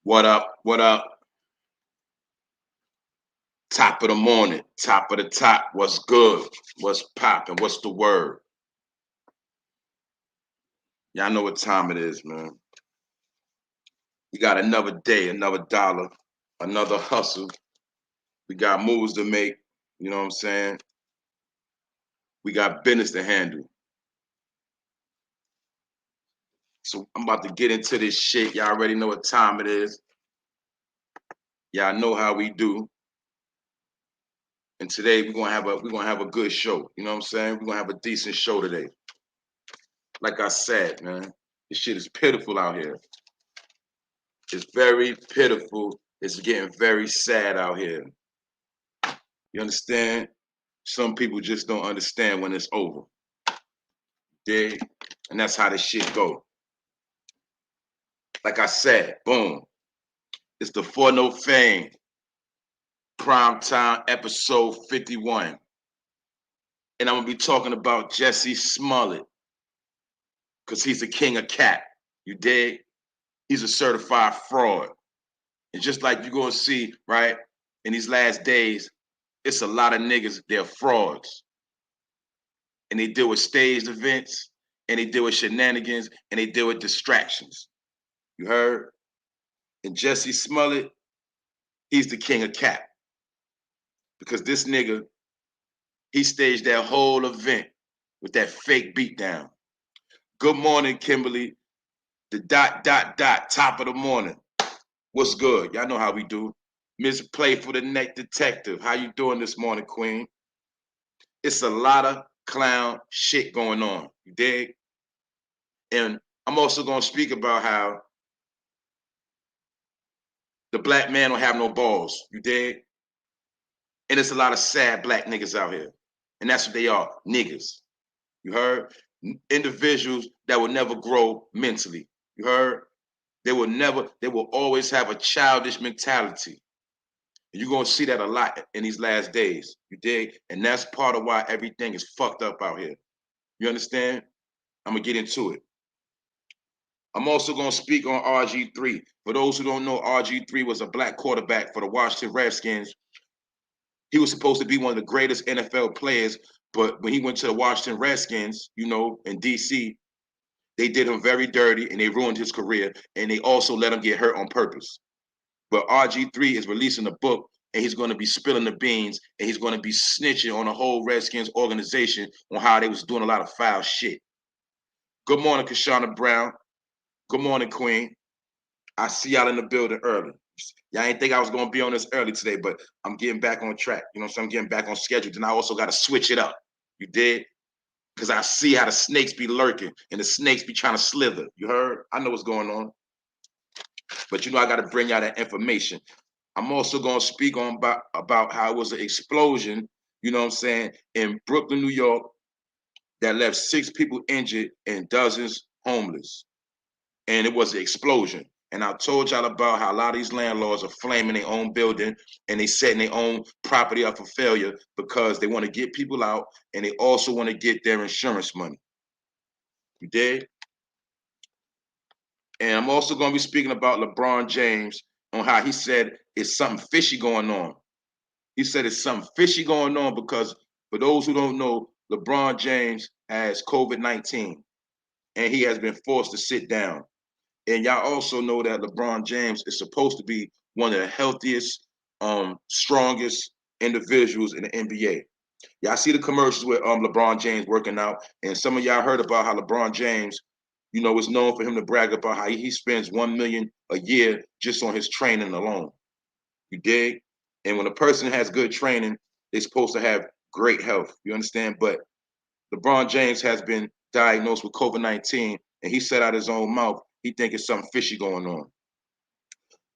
What up? What up? Top of the morning, top of the top. What's good? What's popping? What's the word? Y'all know what time it is, man. We got another day, another dollar, another hustle. We got moves to make. You know what I'm saying? We got business to handle. So I'm about to get into this shit. Y'all already know what time it is. Y'all know how we do. And today we're gonna have a good show. You know what I'm saying? We're gonna have a decent show today. Like I said, man, this shit is pitiful out here. It's very pitiful. It's getting very sad out here. You understand? Some people just don't understand when it's over. Dig? And that's how this shit go. Like I said, boom. It's the 4NOFAME Prime Time episode 51. And I'm gonna be talking about Jussie Smollet. Because he's the king of cap. You dig? He's a certified fraud. And just like you're gonna see, right, in these last days, it's a lot of niggas, they're frauds. And they deal with staged events, and they deal with shenanigans, and they deal with distractions. You heard? And Jussie Smollett, he's the king of cap. Because this nigga, he staged that whole event with that fake beatdown. Good morning, Kimberly. The top of the morning. What's good? Y'all know how we do. Miss Playful the Neck Detective. How you doing this morning, Queen? It's a lot of clown shit going on. You dig? And I'm also gonna speak about how the black man don't have no balls. You dig? And it's a lot of sad black niggas out here. And that's what they are, niggas. You heard? Individuals that will never grow mentally. You heard? They will always have a childish mentality. And you're gonna see that a lot in these last days. You dig? And that's part of why everything is fucked up out here. You understand? I'm gonna get into it. I'm also gonna speak on RG3. For those who don't know, RG3 was a black quarterback for the Washington Redskins. He was supposed to be one of the greatest NFL players, but when he went to the Washington Redskins, you know, in DC, they did him very dirty and they ruined his career, and they also let him get hurt on purpose. But RG3 is releasing a book, and he's going to be spilling the beans, and he's going to be snitching on the whole Redskins organization on how they was doing a lot of foul shit. Good morning, Kashana Brown. Good morning, Queen. I see y'all in the building early. Y'all ain't think I was gonna be on this early today, but I'm getting back on track. You know what I'm saying? I'm getting back on schedule. Then I also gotta switch it up. You did? Because I see how the snakes be lurking and the snakes be trying to slither. You heard? I know what's going on. But you know I gotta bring y'all that information. I'm also gonna speak on about how it was an explosion, you know what I'm saying, in Brooklyn, New York, that left 6 people injured and dozens homeless. And it was an explosion. And I told y'all about how a lot of these landlords are flaming their own building and they setting their own property up for failure because they want to get people out and they also want to get their insurance money. You did? And I'm also going to be speaking about LeBron James on how he said it's something fishy going on. He said it's something fishy going on because for those who don't know, LeBron James has COVID-19 and he has been forced to sit down. And y'all also know that LeBron James is supposed to be one of the healthiest, strongest individuals in the NBA. Y'all see the commercials with LeBron James working out, and some of y'all heard about how LeBron James, you know, is known for him to brag about how he spends $1 million a year just on his training alone. You dig? And when a person has good training, they're supposed to have great health. You understand? But LeBron James has been diagnosed with COVID-19, and he said out his own mouth he think it's something fishy going on.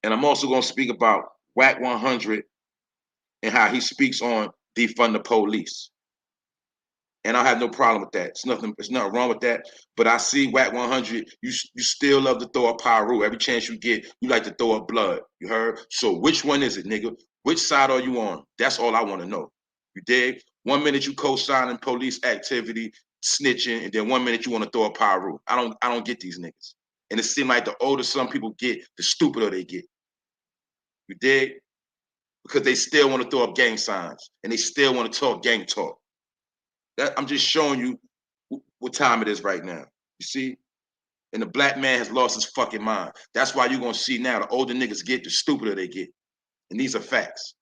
And I'm also going to speak about Wack 100 and how he speaks on defund the police. And I have no problem with that. It's nothing wrong with that. But I see Wack 100, you still love to throw up pyro. Every chance you get, you like to throw up blood. You heard? So which one is it, nigga? Which side are you on? That's all I want to know. You dig? 1 minute you co-signing police activity, snitching, and then 1 minute you want to throw up pyro. I don't get these niggas. And it seems like the older some people get, the stupider they get. You dig? Because they still want to throw up gang signs and they still want to talk gang talk. I'm just showing you what time it is right now. You see? And the black man has lost his fucking mind. That's why you're going to see now the older niggas get, the stupider they get. And these are facts.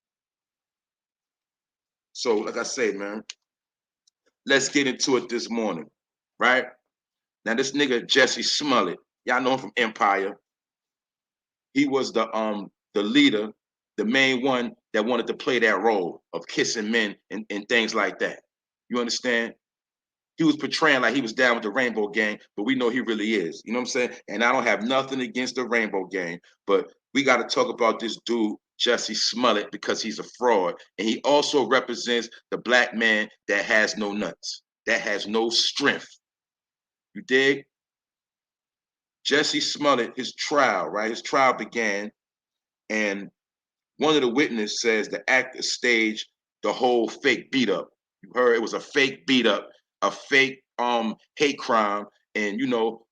So, like I say, man, let's get into it this morning, right? Now, this nigga, Jussie Smollett, y'all know him from Empire. He was the leader, the main one that wanted to play that role of kissing men and things like that. You understand? He was portraying like he was down with the Rainbow Gang, but we know he really is. You know what I'm saying? And I don't have nothing against the Rainbow Gang, but we got to talk about this dude, Jussie Smollett, because he's a fraud. And he also represents the black man that has no nuts, that has no strength. You dig? Jussie Smollett, his trial, right? His trial began, and one of the witnesses says the actor staged the whole fake beat up. You heard it was a fake beat up, a fake hate crime, and you know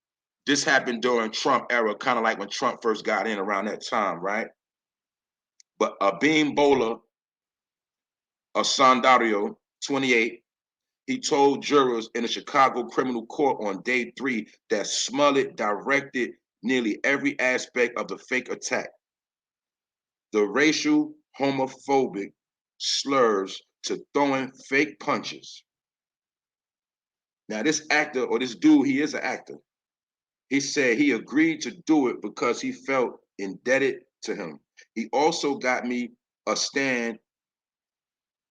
this happened during Trump era, kind of like when Trump first got in around that time, right? But Beam Bowler, a Sandario, 28, he told jurors in the Chicago criminal court on day 3 that Smollett directed nearly every aspect of the fake attack. The racial, homophobic slurs to throwing fake punches. Now, this actor, or this dude, he is an actor. He said he agreed to do it because he felt indebted to him. He also got me a stand.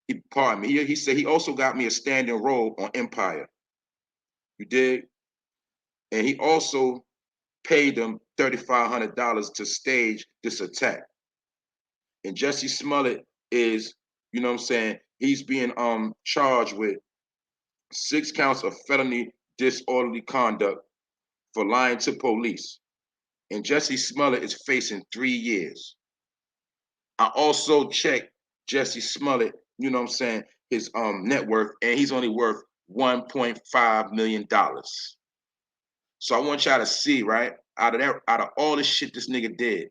He said he also got me a standing role on Empire. You dig? And he also paid them $3,500 to stage this attack. And Jussie Smollett is, you know what I'm saying, he's being charged with 6 counts of felony disorderly conduct for lying to police. And Jussie Smollett is facing 3 years. I also checked Jussie Smollett, you know what I'm saying, his net worth, and he's only worth $1.5 million. So I want y'all to see, right, out of all the shit this nigga did,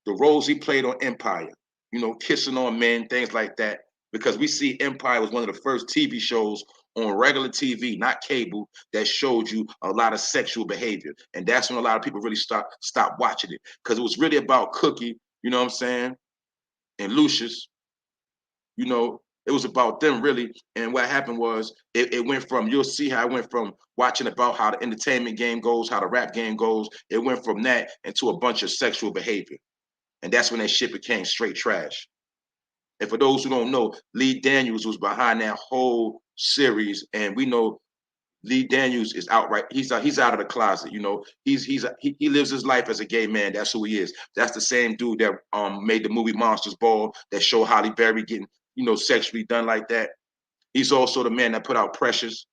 the roles he played on Empire, you know, kissing on men, things like that, because we see Empire was one of the first TV shows on regular TV, not cable, that showed you a lot of sexual behavior. And that's when a lot of people really stopped watching it, because it was really about Cookie, you know what I'm saying, and Lucius, you know, it was about them really. And what happened was it went from, you'll see how it went from watching about how the entertainment game goes, how the rap game goes. It went from that into a bunch of sexual behavior. And that's when that shit became straight trash. And for those who don't know, Lee Daniels was behind that whole series. And we know Lee Daniels is outright, he's out of the closet, you know. He lives his life as a gay man. That's who he is. That's the same dude that made the movie Monsters Ball that showed Halle Berry getting, you know, sexually done like that. He's also the man that put out Precious.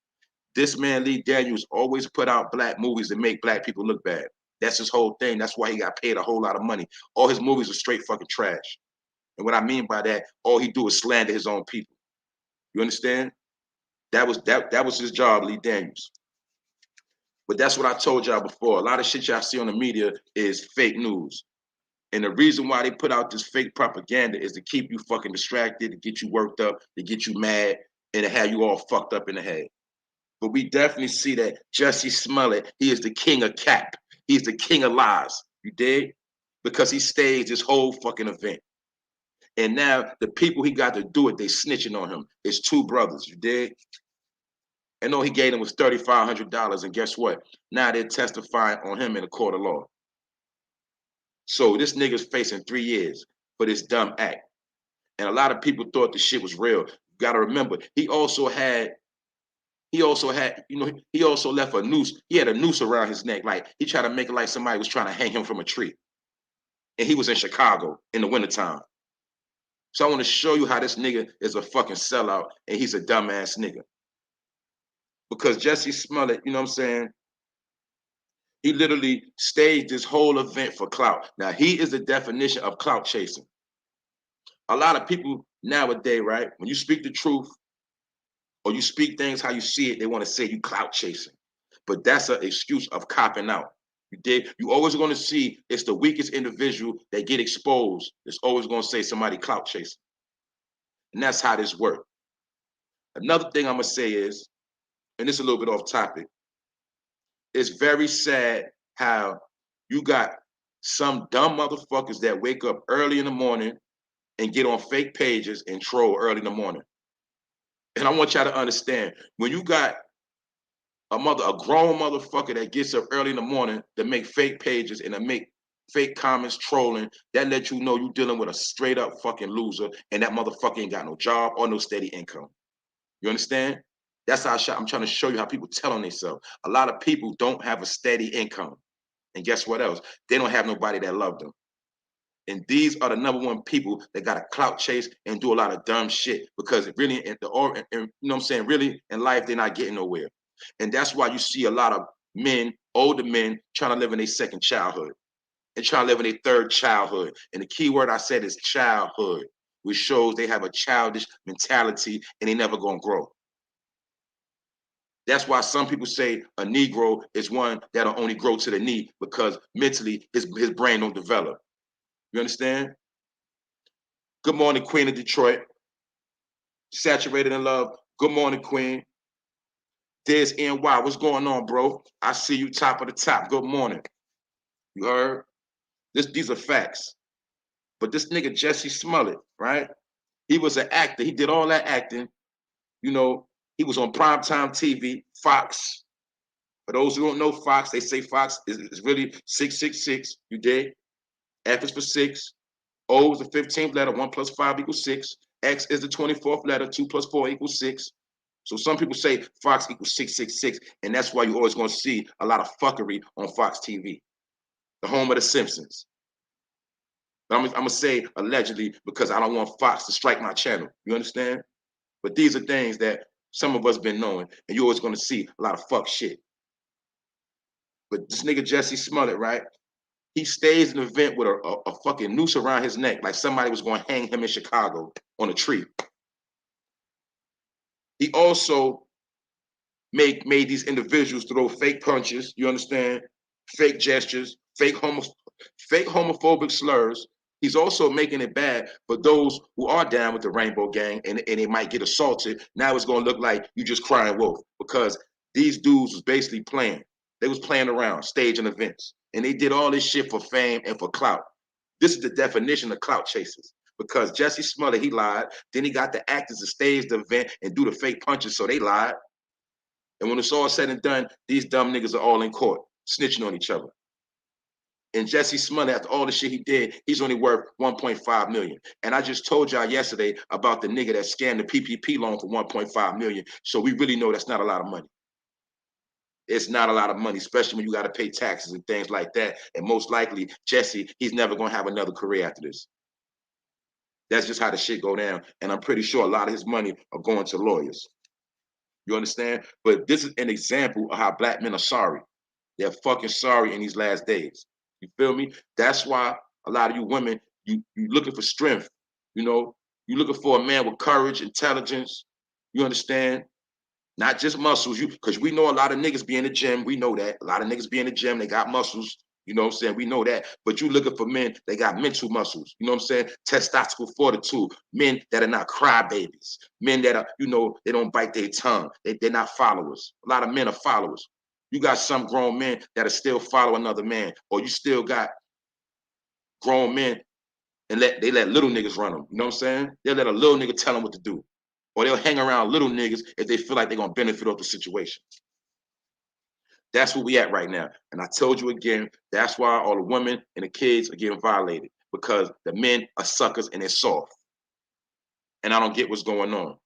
This man, Lee Daniels, always put out black movies that make black people look bad. That's his whole thing. That's why he got paid a whole lot of money. All his movies are straight fucking trash. And what I mean by that, all he do is slander his own people. You understand? That was his job, Lee Daniels. But that's what I told y'all before. A lot of shit y'all see on the media is fake news. And the reason why they put out this fake propaganda is to keep you fucking distracted, to get you worked up, to get you mad, and to have you all fucked up in the head. But we definitely see that Jussie Smollett, he is the king of cap. He's the king of lies. You dig? Because he staged this whole fucking event. And now the people he got to do it, they snitching on him. It's 2 brothers, you dig? And all he gave them was $3,500. And guess what? Now they're testifying on him in a court of law. So this nigga's facing 3 years for this dumb act. And a lot of people thought the shit was real. You gotta remember, he also had, you know, he also left a noose. He had a noose around his neck. Like, he tried to make it like somebody was trying to hang him from a tree. And he was in Chicago in the wintertime. So I want to show you how this nigga is a fucking sellout and he's a dumbass nigga. Because Jussie Smollett, you know what I'm saying, he literally staged this whole event for clout. Now, he is the definition of clout chasing. A lot of people nowadays, right, when you speak the truth or you speak things how you see it, they want to say you clout chasing. But that's an excuse of copping out. You dig? You always going to see it's the weakest individual that get exposed. It's always going to say somebody clout chasing. And that's how this works. Another thing I'm going to say is, and this is a little bit off topic, it's very sad how you got some dumb motherfuckers that wake up early in the morning and get on fake pages and troll early in the morning. And I want y'all to understand, when you got a grown motherfucker that gets up early in the morning to make fake pages and to make fake comments trolling, that lets you know you're dealing with a straight up fucking loser, and that motherfucker ain't got no job or no steady income. You understand? That's how I'm trying to show you how people tell on themselves. A lot of people don't have a steady income. And guess what else? They don't have nobody that love them. And these are the number one people that got a clout chase and do a lot of dumb shit, because really you know what I'm saying, really in life, they're not getting nowhere. And that's why you see a lot of men, older men, trying to live in their second childhood and trying to live in their third childhood. And the key word I said is childhood, which shows they have a childish mentality and they never gonna grow. That's why some people say a Negro is one that'll only grow to the knee, because mentally his brain don't develop. You understand? Good morning, Queen of Detroit. Saturated in love. Good morning, Queen. There's NY. What's going on, bro? I see you top of the top. Good morning. You heard? These are facts. But this nigga Jussie Smollett, right? He was an actor. He did all that acting. You know, he was on primetime TV, Fox. For those who don't know Fox, they say Fox is really 666. You dig? F is for 6. O is the 15th letter. 1 + 5 = 6. X is the 24th letter. 2 + 4 = 6. So some people say Fox equals 666, and that's why you're always going to see a lot of fuckery on Fox TV, the home of the Simpsons. But I'm going to say allegedly, because I don't want Fox to strike my channel. You understand? But these are things that some of us been knowing, and you're always going to see a lot of fuck shit. But this nigga Jussie Smollett, right? He stays in the event with a fucking noose around his neck, like somebody was going to hang him in Chicago on a tree. He also made these individuals throw fake punches, you understand? Fake gestures, fake homophobic slurs. He's also making it bad for those who are down with the Rainbow Gang and they might get assaulted. Now it's gonna look like you just crying wolf, because these dudes was basically playing. They was playing around, staging events. And they did all this shit for fame and for clout. This is the definition of clout chasers. Because Jussie Smollett, he lied. Then he got the actors to stage the event and do the fake punches, so they lied. And when it's all said and done, these dumb niggas are all in court, snitching on each other. And Jussie Smollett, after all the shit he did, he's only worth 1.5 million. And I just told y'all yesterday about the nigga that scammed the PPP loan for 1.5 million. So we really know that's not a lot of money. It's not a lot of money, especially when you got to pay taxes and things like that. And most likely, Jussie, he's never going to have another career after this. That's just how the shit go down. And I'm pretty sure a lot of his money are going to lawyers. You understand? But this is an example of how black men are sorry. They're fucking sorry in these last days. You feel me? That's why a lot of you women, you looking for strength. You know, you looking for a man with courage, intelligence. You understand? Not just muscles. Because we know a lot of niggas be in the gym. We know that. A lot of niggas be in the gym. They got muscles. You know what I'm saying? We know that. But you looking for men, they got mental muscles. You know what I'm saying? Testosterone fortitude. Men that are not crybabies. Men that are, you know, they don't bite their tongue. They're not followers. A lot of men are followers. You got some grown men that are still follow another man. Or you still got grown men and they let little niggas run them. You know what I'm saying? They'll let a little nigga tell them what to do. Or they'll hang around little niggas if they feel like they're going to benefit off the situation. That's where we at right now. And I told you again, that's why all the women and the kids are getting violated, because the men are suckers and they're soft. And I don't get what's going on.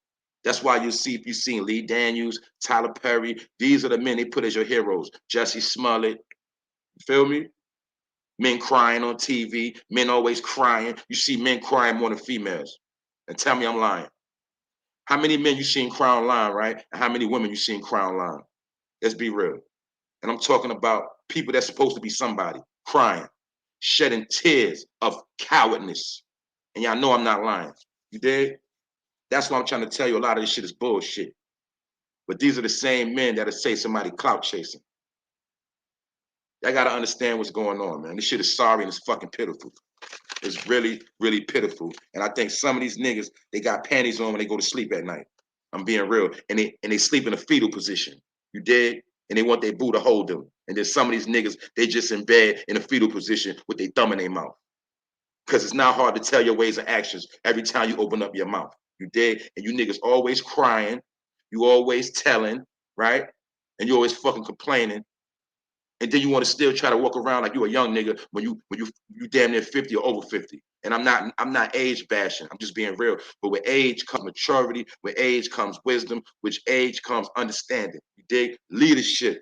That's why you see, if you've seen Lee Daniels, Tyler Perry, these are the men they put as your heroes. Jussie Smollett, you feel me? Men crying on TV, men always crying. You see men crying more than females. And tell me I'm lying. How many men you seen cry online, right? And how many women you seen cry online? Let's be real. And I'm talking about people that's supposed to be somebody, crying, shedding tears of cowardness. And y'all know I'm not lying. You dig? That's why I'm trying to tell you a lot of this shit is bullshit. But these are the same men that'll say somebody clout chasing. I gotta understand what's going on, man. This shit is sorry and it's fucking pitiful. It's really, really pitiful. And I think some of these niggas, they got panties on when they go to sleep at night. I'm being real. And they sleep in a fetal position. You dig? And they want their boo to hold them. And then some of these niggas, they just in bed in a fetal position with their thumb in their mouth. Because it's not hard to tell your ways and actions every time you open up your mouth. You dig? And you niggas always crying. You always telling, right? And you always fucking complaining. And then you want to still try to walk around like you a young nigga when you damn near 50 or over 50. And I'm not age bashing. I'm just being real. But with age comes maturity, with age comes wisdom, with age comes understanding. You dig? Leadership.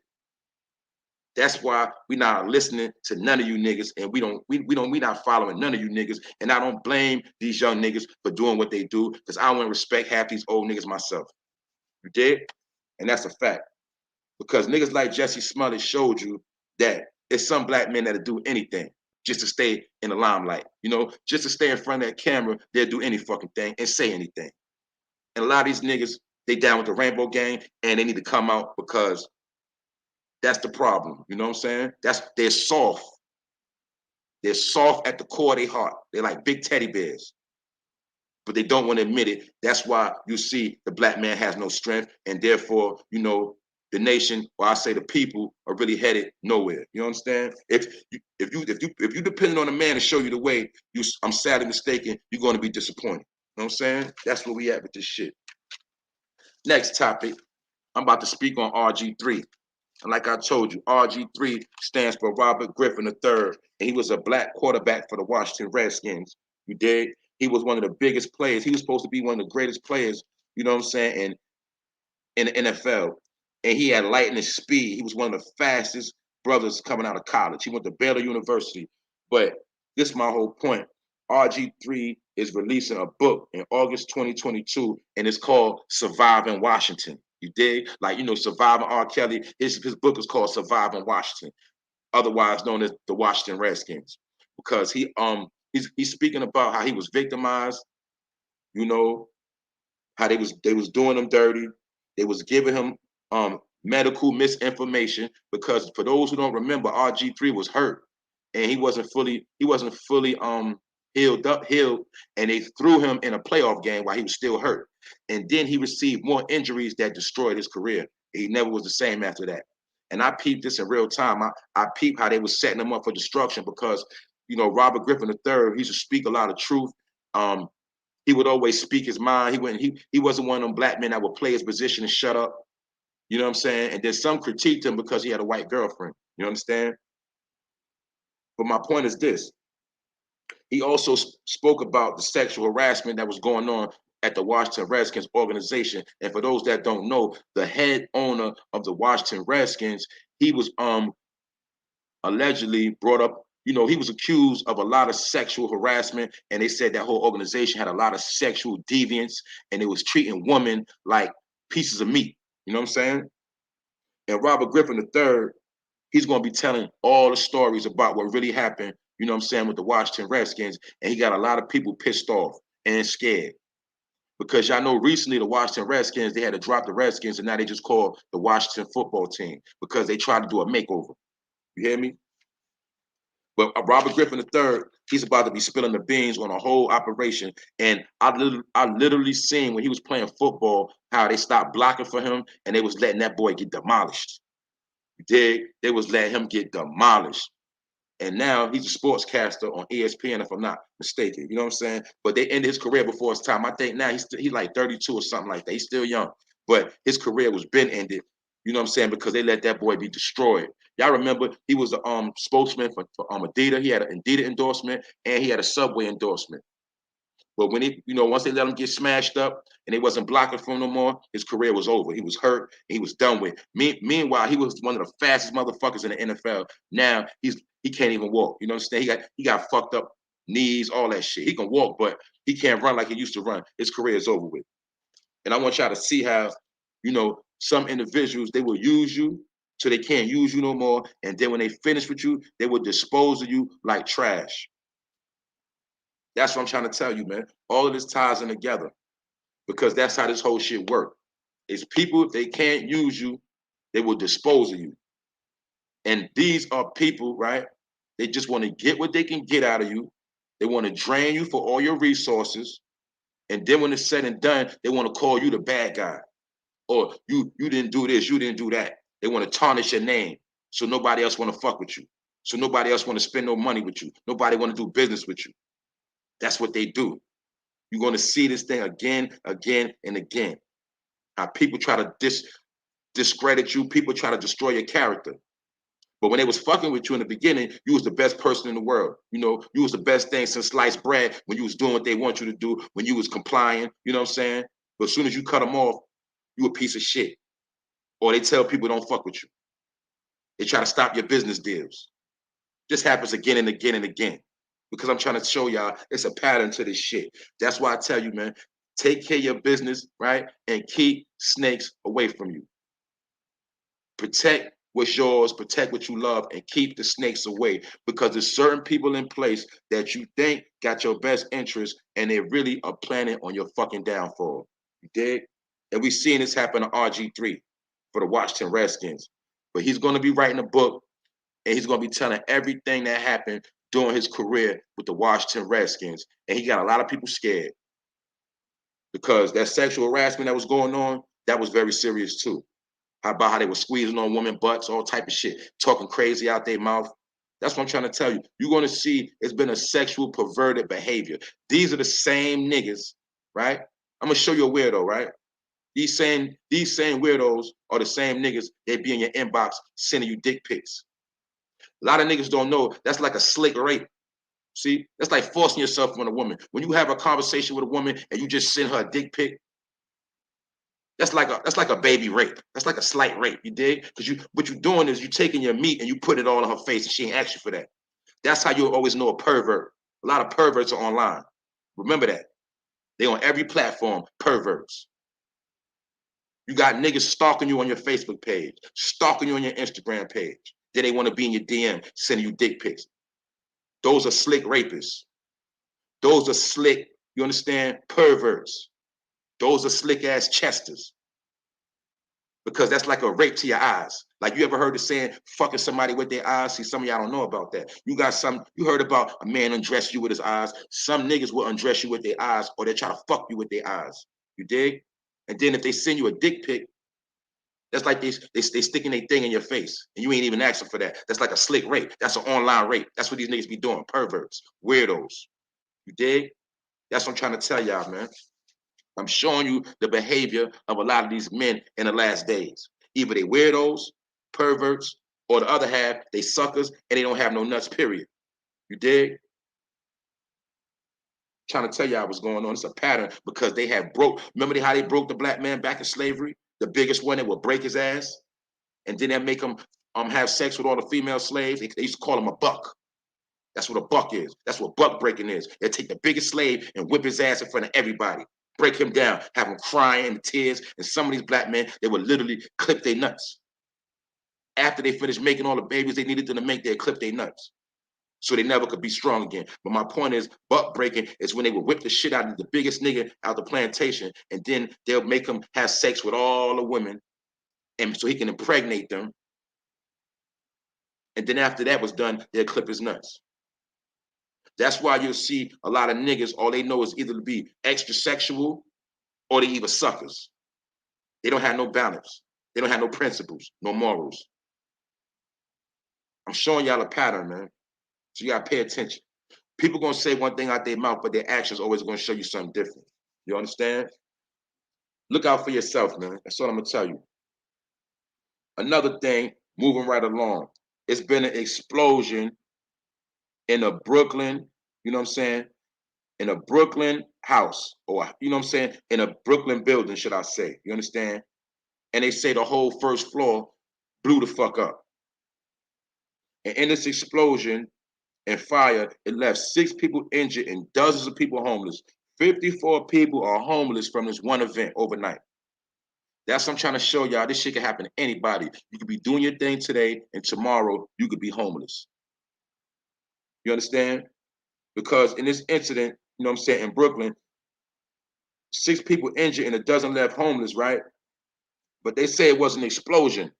That's why we not listening to none of you niggas, and we not following none of you niggas. And I don't blame these young niggas for doing what they do, because I want to respect half these old niggas myself. You dig? And that's a fact. Because niggas like Jussie Smollet showed you that it's some black men that'll do anything just to stay in the limelight. You know, just to stay in front of that camera, they'll do any fucking thing and say anything. And a lot of these niggas, they down with the rainbow gang, and they need to come out, because that's the problem. You know what I'm saying? They're soft. They're soft at the core of their heart. They're like big teddy bears, but they don't want to admit it. That's why you see the black man has no strength, and therefore, you know, the nation, or I say the people, are really headed nowhere. You understand? If you depend on a man to show you the way, I'm sadly mistaken, you're going to be disappointed. You know what I'm saying? That's where we at with this shit. Next topic, I'm about to speak on RG3. And like I told you, RG3 stands for Robert Griffin III, and he was a black quarterback for the Washington Redskins. You dig? He was one of the biggest players. He was supposed to be one of the greatest players, you know what I'm saying, in the NFL. And he had lightning speed. He was one of the fastest brothers coming out of college. He went to Baylor University. But this is my whole point. RG3 is releasing a book in August 2022, and it's called Surviving Washington. You dig? Like, you know, Surviving R. Kelly. His book is called Surviving Washington, otherwise known as the Washington Redskins, because he's speaking about how he was victimized, you know, how they was doing him dirty. They was giving him medical misinformation, because for those who don't remember, RG3 was hurt and he wasn't fully healed, and they threw him in a playoff game while he was still hurt. And then he received more injuries that destroyed his career. He never was the same after that. And I peeped this in real time. I peeped how they was setting him up for destruction, because, you know, Robert Griffin III, he used to speak a lot of truth. He would always speak his mind. He wasn't one of them black men that would play his position and shut up. You know what I'm saying? And then some critiqued him because he had a white girlfriend. You understand? But my point is this. He also spoke about the sexual harassment that was going on at the Washington Redskins organization. And for those that don't know, the head owner of the Washington Redskins, he was allegedly brought up, you know, he was accused of a lot of sexual harassment, and they said that whole organization had a lot of sexual deviance, and it was treating women like pieces of meat. You know what I'm saying? And Robert Griffin III, he's going to be telling all the stories about what really happened, you know what I'm saying, with the Washington Redskins, and he got a lot of people pissed off and scared. Because y'all know recently the Washington Redskins, they had to drop the Redskins, and now they just call the Washington football team, because they tried to do a makeover. You hear me? But Robert Griffin III, he's about to be spilling the beans on a whole operation. And I literally seen when he was playing football how they stopped blocking for him, and they was letting that boy get demolished. You dig? They was letting him get demolished. And now he's a sportscaster on ESPN, if I'm not mistaken. You know what I'm saying? But they ended his career before his time. I think now he's like 32 or something like that. He's still young. But his career was been ended, you know what I'm saying, because they let that boy be destroyed. Y'all remember he was a spokesman for Adidas. He had an Adidas endorsement, and he had a Subway endorsement. But when he, you know, once they let him get smashed up and they wasn't blocking for him no more, his career was over. He was hurt. And he was done with. Meanwhile, he was one of the fastest motherfuckers in the NFL. Now he can't even walk. You know what I'm saying? He got fucked up knees, all that shit. He can walk, but he can't run like he used to run. His career is over with. And I want y'all to see how, you know, some individuals, they will use you till they can't use you no more. And then when they finish with you, they will dispose of you like trash. That's what I'm trying to tell you, man. All of this ties in together, because that's how this whole shit works. It's people, if they can't use you, they will dispose of you. And these are people, right? They just want to get what they can get out of you. They want to drain you for all your resources. And then when it's said and done, they want to call you the bad guy. Or you didn't do this, you didn't do that. They want to tarnish your name so nobody else want to fuck with you. So nobody else want to spend no money with you. Nobody want to do business with you. That's what they do. You're going to see this thing again, and again. How people try to discredit you. People try to destroy your character. But when they was fucking with you in the beginning, you was the best person in the world. You know, you was the best thing since sliced bread when you was doing what they want you to do, when you was complying, you know what I'm saying? But as soon as you cut them off, you a piece of shit. Or they tell people don't fuck with you. They try to stop your business deals. This happens again and again and again. Because I'm trying to show y'all it's a pattern to this shit. That's why I tell you, man, take care of your business, right? And keep snakes away from you. Protect what's yours, protect what you love, and keep the snakes away. Because there's certain people in place that you think got your best interest, and they really are planning on your fucking downfall. You dig? And we've seen this happen to RG3 for the Washington Redskins. But he's going to be writing a book, and he's going to be telling everything that happened during his career with the Washington Redskins. And he got a lot of people scared because that sexual harassment that was going on, that was very serious too. How about how they were squeezing on women butts, all type of shit, talking crazy out their mouth. That's what I'm trying to tell you. You're going to see it's been a sexual perverted behavior. These are the same niggas, right? I'm going to show you a weirdo, right? These same weirdos are the same niggas that be in your inbox sending you dick pics. A lot of niggas don't know that's like a slick rape. See, that's like forcing yourself on a woman. When you have a conversation with a woman and you just send her a dick pic, that's like a baby rape. That's like a slight rape. You dig? Because what you're doing is you're taking your meat and you put it all on her face, and she ain't asked you for that. That's how you'll always know a pervert. A lot of perverts are online. Remember that. They on every platform, perverts. You got niggas stalking you on your Facebook page, stalking you on your Instagram page. Then they want to be in your DM, sending you dick pics. Those are slick rapists. Those are slick, you understand, perverts. Those are slick ass chesters. Because that's like a rape to your eyes. Like, you ever heard the saying, fucking somebody with their eyes? See, some of y'all don't know about that. You heard about a man undress you with his eyes. Some niggas will undress you with their eyes, or they try to fuck you with their eyes. You dig? And then if they send you a dick pic, that's like they sticking their thing in your face, and you ain't even asking for that. That's like a slick rape. That's an online rape. That's what these niggas be doing, perverts, weirdos. You dig? That's what I'm trying to tell y'all, man. I'm showing you the behavior of a lot of these men in the last days. Either they weirdos, perverts, or the other half, they suckers, and they don't have no nuts, period. You dig? Trying to tell y'all what's going on. It's a pattern because they have broke. Remember how they broke the black man back in slavery? The biggest one that would break his ass, and then they make him have sex with all the female slaves. They used to call him a buck. That's what a buck is. That's what buck breaking is. They take the biggest slave and whip his ass in front of everybody. Break him down, have him crying in tears. And some of these black men, they would literally clip their nuts. After they finished making all the babies they needed them to make, they clip their nuts. So they never could be strong again. But my point is, buck breaking is when they would whip the shit out of the biggest nigga out the plantation, and then they'll make him have sex with all the women, and so he can impregnate them. And then after that was done, they'll clip his nuts. That's why you'll see a lot of niggas, all they know is either to be extra sexual or they either suckers. They don't have no balance. They don't have no principles, no morals. I'm showing y'all a pattern, man. So you gotta pay attention. People gonna say one thing out their mouth, but their actions always gonna show you something different. You understand? Look out for yourself, man. That's what I'm gonna tell you. Another thing, moving right along. It's been an explosion in a Brooklyn, you know what I'm saying? In a Brooklyn house, or you know what I'm saying? In a Brooklyn building, should I say? You understand? And they say the whole first floor blew the fuck up. And in this explosion and fire, it left 6 people injured and dozens of people homeless. 54 people are homeless from this one event overnight. That's what I'm trying to show y'all. This shit can happen to anybody. You could be doing your thing today, and tomorrow you could be homeless. You understand? Because in this incident, you know what I'm saying, in Brooklyn, 6 people injured and a dozen left homeless, right? But they say it was an explosion.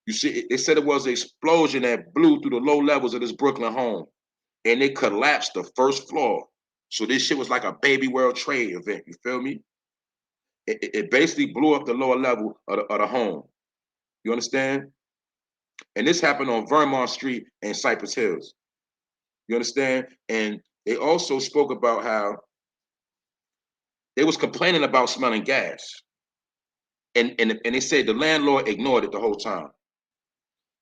You see, they said it was an explosion that blew through the low levels of this Brooklyn home, and it collapsed the first floor. So this shit was like a baby World Trade event. You feel me? It basically blew up the lower level of the home. You understand? And this happened on Vermont Street and Cypress Hills. You understand? And they also spoke about how they was complaining about smelling gas. And they said the landlord ignored it the whole time.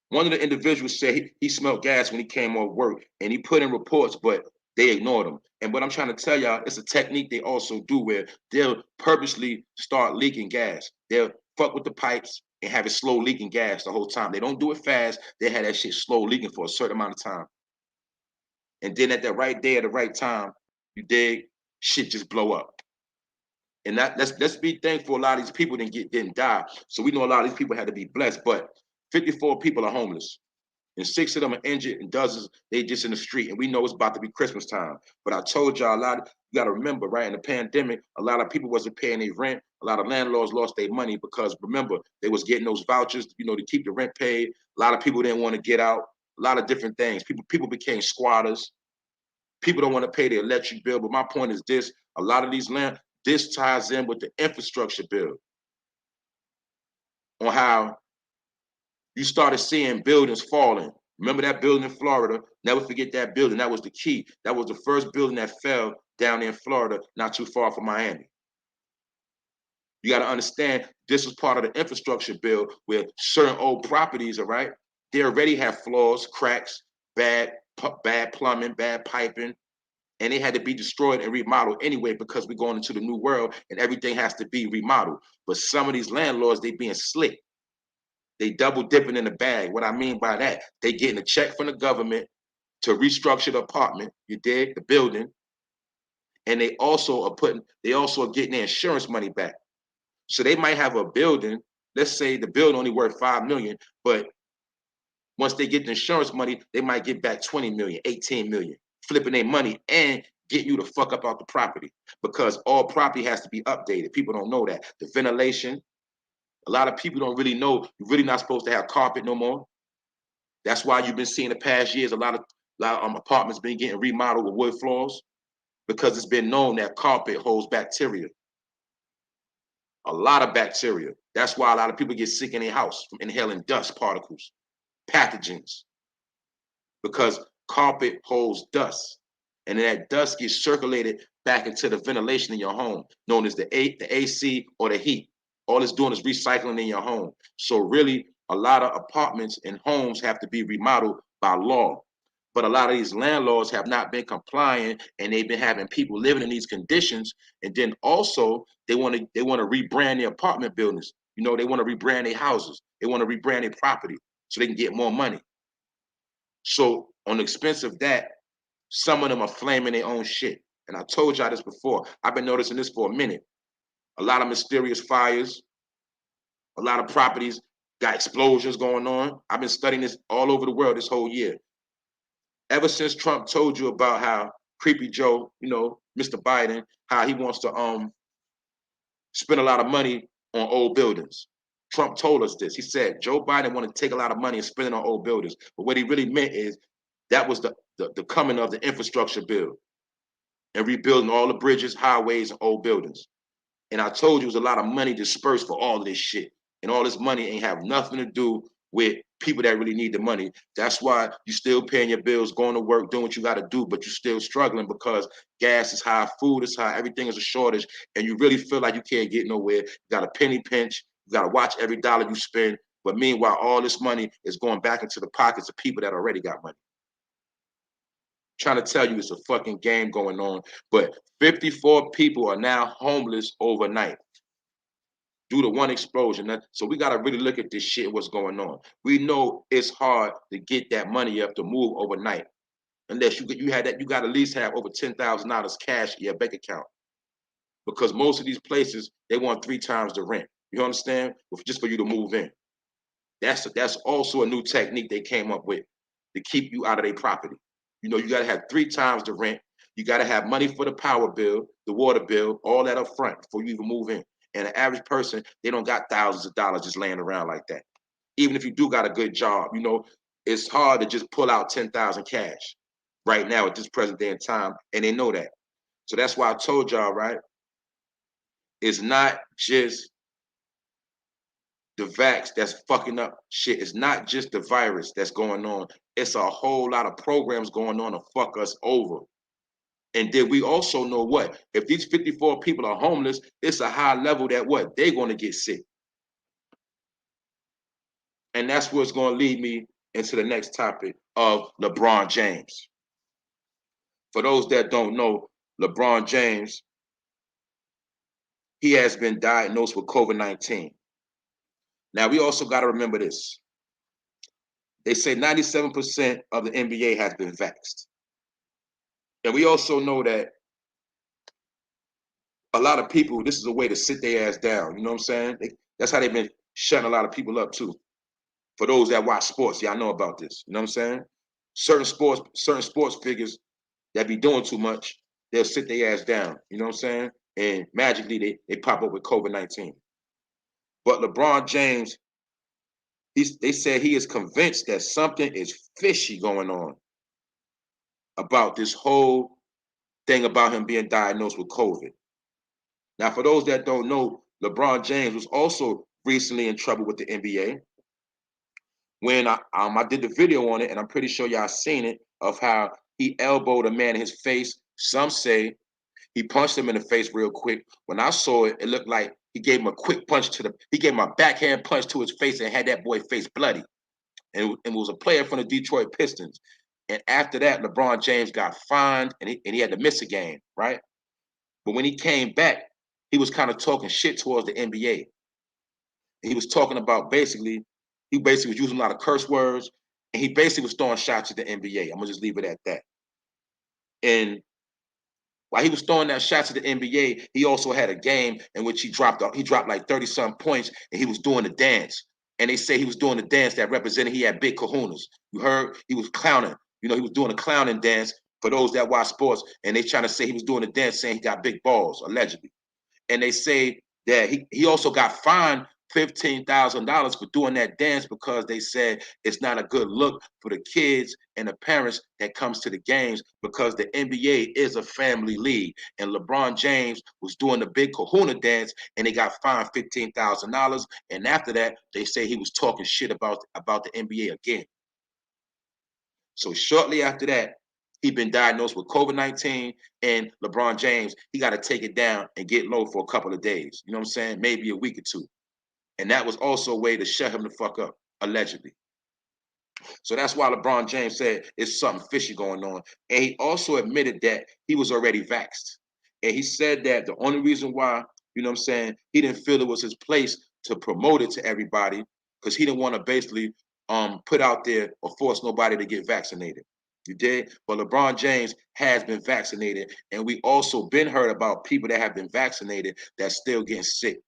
One of the individuals said he smelled gas when he came off work, and he put in reports, but they ignored him. And what I'm trying to tell y'all, it's a technique they also do where they'll purposely start leaking gas. They'll fuck with the pipes and have it slow leaking gas the whole time. They don't do it fast. They have that shit slow leaking for a certain amount of time. And then at the right day at the right time, you dig, shit just blow up. And let's be thankful a lot of these people didn't die. So we know a lot of these people had to be blessed, but 54 people are homeless. And 6 of them are injured, and dozens they just in the street. And we know it's about to be Christmas time. But I told y'all you got to remember, right? In the pandemic, a lot of people wasn't paying their rent. A lot of landlords lost their money because remember they was getting those vouchers, to keep the rent paid. A lot of people didn't want to get out. A lot of different things. People became squatters. People don't want to pay their electric bill. But my point is this: a lot of this ties in with the infrastructure bill on how you started seeing buildings falling. Remember that building in Florida? Never forget that building. That was the key. That was the first building that fell down in Florida, not too far from Miami. You got to understand, this was part of the infrastructure bill where certain old properties, all right, they already have flaws, cracks, bad plumbing, bad piping, and they had to be destroyed and remodeled anyway because we're going into the new world and everything has to be remodeled. But some of these landlords, they being slick. They double dipping in the bag. What I mean by that, they getting a check from the government to restructure the apartment, you dig, the building, and they also are getting their insurance money back. So they might have a building, let's say the building only worth 5 million, but once they get the insurance money, they might get back 20 million, 18 million, flipping their money and get you to fuck up out the property because all property has to be updated. People don't know that. The ventilation, a lot of people don't really know you're really not supposed to have carpet no more. That's why you've been seeing the past years a lot of apartments been getting remodeled with wood floors because it's been known that carpet holds bacteria, a lot of bacteria. That's why a lot of people get sick in their house from inhaling dust particles, pathogens, because carpet holds dust, and then that dust gets circulated back into the ventilation in your home, known as the AC or the heat. All it's doing is recycling in your home. So really, a lot of apartments and homes have to be remodeled by law. But a lot of these landlords have not been complying, and they've been having people living in these conditions. And then also, they want to rebrand their apartment buildings. They want to rebrand their houses. They want to rebrand their property so they can get more money. So on the expense of that, some of them are flaming their own shit. And I told y'all this before. I've been noticing this for a minute. A lot of mysterious fires, a lot of properties got explosions going on. I've been studying this all over the world this whole year. Ever since Trump told you about how Creepy Joe, Mr. Biden, how he wants to spend a lot of money on old buildings. Trump told us this. He said Joe Biden wanted to take a lot of money and spend it on old buildings. But what he really meant is that was the coming of the infrastructure bill and rebuilding all the bridges, highways, and old buildings. And I told you it was a lot of money dispersed for all of this shit. And all this money ain't have nothing to do with people that really need the money. That's why you still paying your bills, going to work, doing what you got to do, but you're still struggling because gas is high, food is high, everything is a shortage, and you really feel like you can't get nowhere. You got a penny pinch. You got to watch every dollar you spend. But meanwhile, all this money is going back into the pockets of people that already got money. Trying to tell you it's a fucking game going on, but 54 people are now homeless overnight due to one explosion. So we got to really look at this shit, what's going on. We know it's hard to get that money up to move overnight. Unless you got to at least have over $10,000 cash in your bank account. Because most of these places, they want 3 times the rent. You understand? Just for you to move in. That's also a new technique they came up with to keep you out of their property. You got to have 3 times the rent. You got to have money for the power bill, the water bill, all that up front before you even move in. And the average person, they don't got thousands of dollars just laying around like that. even if you do got a good job. You know, it's hard to just pull out 10,000 cash right now at this present day in time, and they know that. So that's why I told y'all, right? It's not just the vax that's fucking up shit. It's not just the virus that's going on. It's a whole lot of programs going on to fuck us over. And then we also know what? If these 54 people are homeless, it's a high level that what? They're going to get sick. And that's what's going to lead me into the next topic of LeBron James. For those that don't know, LeBron James, he has been diagnosed with COVID-19. Now, we also got to remember this. They say 97% of the NBA has been vaxxed. And we also know that a lot of people, this is a way to sit their ass down. You know what I'm saying? That's how they've been shutting a lot of people up too. For those that watch sports, y'all know about this. You know what I'm saying? Certain sports figures that be doing too much, they'll sit their ass down. You know what I'm saying? And magically they pop up with COVID-19. But LeBron James, they said he is convinced that something is fishy going on about this whole thing about him being diagnosed with COVID. Now, for those that don't know, LeBron James was also recently in trouble with the NBA when I did the video on it, and I'm pretty sure y'all seen it, of how he elbowed a man in his face. Some say he punched him in the face real quick. When I saw it, it looked like he gave him a quick punch he gave him a backhand punch to his face and had that boy face bloody. And it was a player from the Detroit Pistons. And after that, LeBron James got fined and he had to miss a game, right? But when he came back, he was kind of talking shit towards the NBA. He was talking about he basically was using a lot of curse words, and he basically was throwing shots at the NBA. I'm gonna just leave it at that. And while he was throwing that shots at the NBA, he also had a game in which he dropped like 30-some points, and he was doing the dance. And they say he was doing the dance that represented he had big kahunas. You heard? He was clowning. You know, he was doing a clowning dance for those that watch sports, and they trying to say he was doing the dance saying he got big balls, allegedly. And they say that he also got fined $15,000 for doing that dance because they said it's not a good look for the kids and the parents that comes to the games because the NBA is a family league. And LeBron James was doing the big kahuna dance and they got fined $15,000. And after that, they say he was talking shit about the NBA again. So shortly after that, he'd been diagnosed with COVID-19, and LeBron James, he got to take it down and get low for a couple of days. You know what I'm saying? Maybe a week or two. And that was also a way to shut him the fuck up, allegedly. So that's why LeBron James said it's something fishy going on. And he also admitted that he was already vaxxed. And he said that the only reason why, you know what I'm saying, he didn't feel it was his place to promote it to everybody, because he didn't want to basically put out there or force nobody to get vaccinated. You did? But LeBron James has been vaccinated. And we also been heard about people that have been vaccinated that's still getting sick.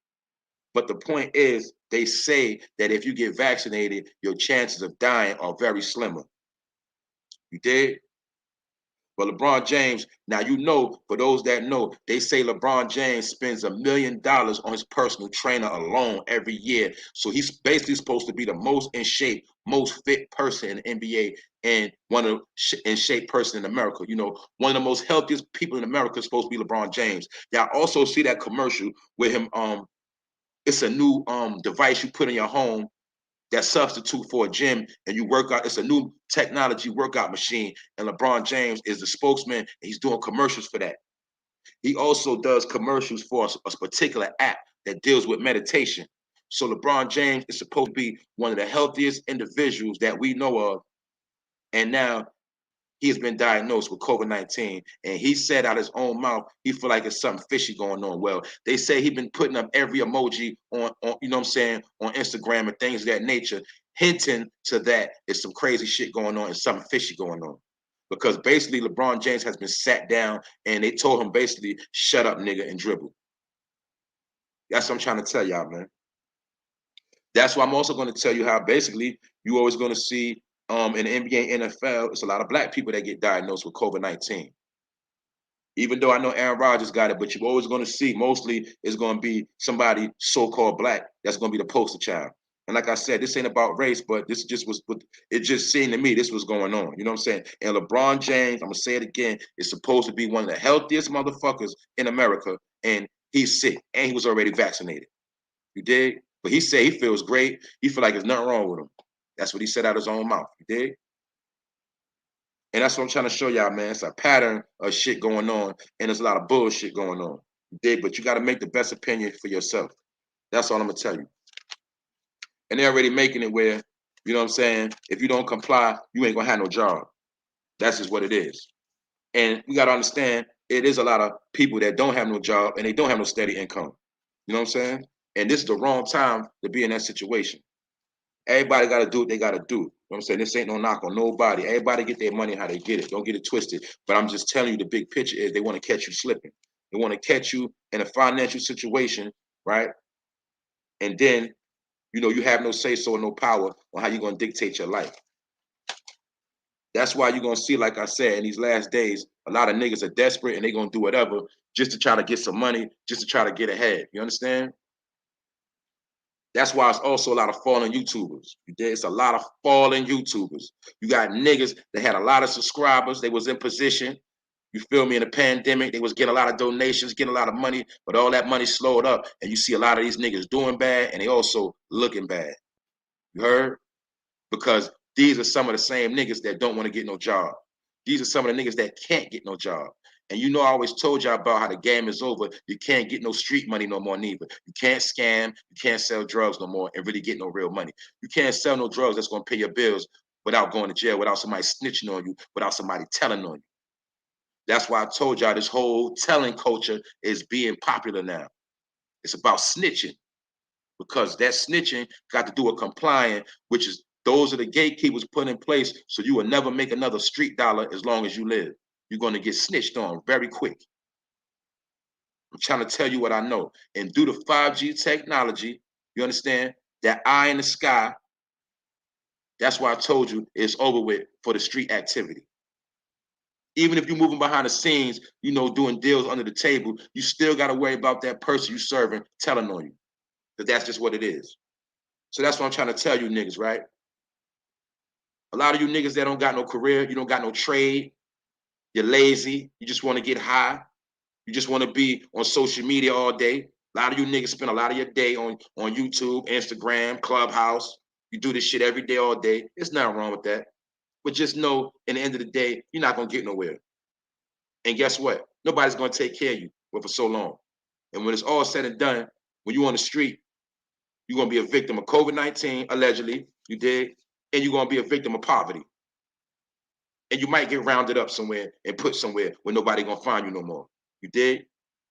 But the point is, they say that if you get vaccinated, your chances of dying are very slimmer. You did? But LeBron James, now you know, for those that know, they say LeBron James spends $1 million on his personal trainer alone every year. So he's basically supposed to be the most in shape, most fit person in the NBA and one of the in shape person in America. You know, one of the most healthiest people in America is supposed to be LeBron James. Y'all also see that commercial with him. It's a new device you put in your home that substitute for a gym and you work out. It's a new technology workout machine. And LeBron James is the spokesman. And he's doing commercials for that. He also does commercials for a particular app that deals with meditation. So LeBron James is supposed to be one of the healthiest individuals that we know of. And now he has been diagnosed with COVID-19, and he said out his own mouth he feel like it's something fishy going on. Well, they say he's been putting up every emoji on you know what I'm saying, on Instagram and things of that nature, hinting to that it's some crazy shit going on and something fishy going on. Because basically LeBron James has been sat down and they told him basically, shut up, nigga, and dribble. That's what I'm trying to tell y'all, man. That's why I'm also going to tell you how basically you always going to see in the NBA and NFL, it's a lot of black people that get diagnosed with COVID-19. Even though I know Aaron Rodgers got it, but you're always going to see mostly it's going to be somebody so-called black that's going to be the poster child. And like I said, this ain't about race, but this just was what it just seemed to me this was going on. You know what I'm saying? And LeBron James, I'm gonna say it again, is supposed to be one of the healthiest motherfuckers in America, and he's sick, and he was already vaccinated. You dig? But he said he feels great. He feel like there's nothing wrong with him. That's what he said out of his own mouth. You dig? And that's what I'm trying to show y'all, man. It's a pattern of shit going on, and there's a lot of bullshit going on. You dig? But you got to make the best opinion for yourself. That's all I'm gonna tell you. And they're already making it where, you know what I'm saying, if you don't comply, you ain't gonna have no job. That's just what it is. And we gotta understand it is a lot of people that don't have no job and they don't have no steady income. You know what I'm saying? And this is the wrong time to be in that situation. Everybody gotta do what they gotta do. You know what I'm saying? This ain't no knock on nobody. Everybody get their money how they get it. Don't get it twisted. But I'm just telling you the big picture is they want to catch you slipping. They want to catch you in a financial situation, right? And then you have no say so or no power on how you're gonna dictate your life. That's why you're gonna see, like I said, in these last days, a lot of niggas are desperate and they're gonna do whatever just to try to get some money, just to try to get ahead. You understand? That's why it's also a lot of fallen YouTubers. There's a lot of fallen YouTubers. You got niggas that had a lot of subscribers, they was in position. You feel me? In the pandemic, they was getting a lot of donations, getting a lot of money, but all that money slowed up, and you see a lot of these niggas doing bad, and they also looking bad. You heard? Because these are some of the same niggas that don't want to get no job. These are some of the niggas that can't get no job. And I always told y'all about how the game is over. You can't get no street money no more neither. You can't scam, you can't sell drugs no more and really get no real money. You can't sell no drugs that's gonna pay your bills without going to jail, without somebody snitching on you, without somebody telling on you. That's why I told y'all this whole telling culture is being popular now. It's about snitching, because that snitching got to do with complying, which is those are the gatekeepers put in place so you will never make another street dollar as long as you live. You're going to get snitched on very quick. I'm trying to tell you what I know. And due to 5G technology, you understand, that eye in the sky, that's why I told you it's over with for the street activity. Even if you're moving behind the scenes, doing deals under the table, you still got to worry about that person you serving telling on you. Because that's just what it is. So that's what I'm trying to tell you niggas, right? A lot of you niggas that don't got no career, you don't got no trade, you're lazy, you just want to get high, you just want to be on social media all day. A lot of you niggas spend a lot of your day on YouTube, Instagram, Clubhouse. You do this shit every day, all day. There's nothing wrong with that. But just know, in the end of the day, you're not going to get nowhere. And guess what? Nobody's going to take care of you for so long. And when it's all said and done, when you're on the street, you're going to be a victim of COVID-19, allegedly, you dig? And you're going to be a victim of poverty. And you might get rounded up somewhere and put somewhere where nobody going to find you no more. You dig?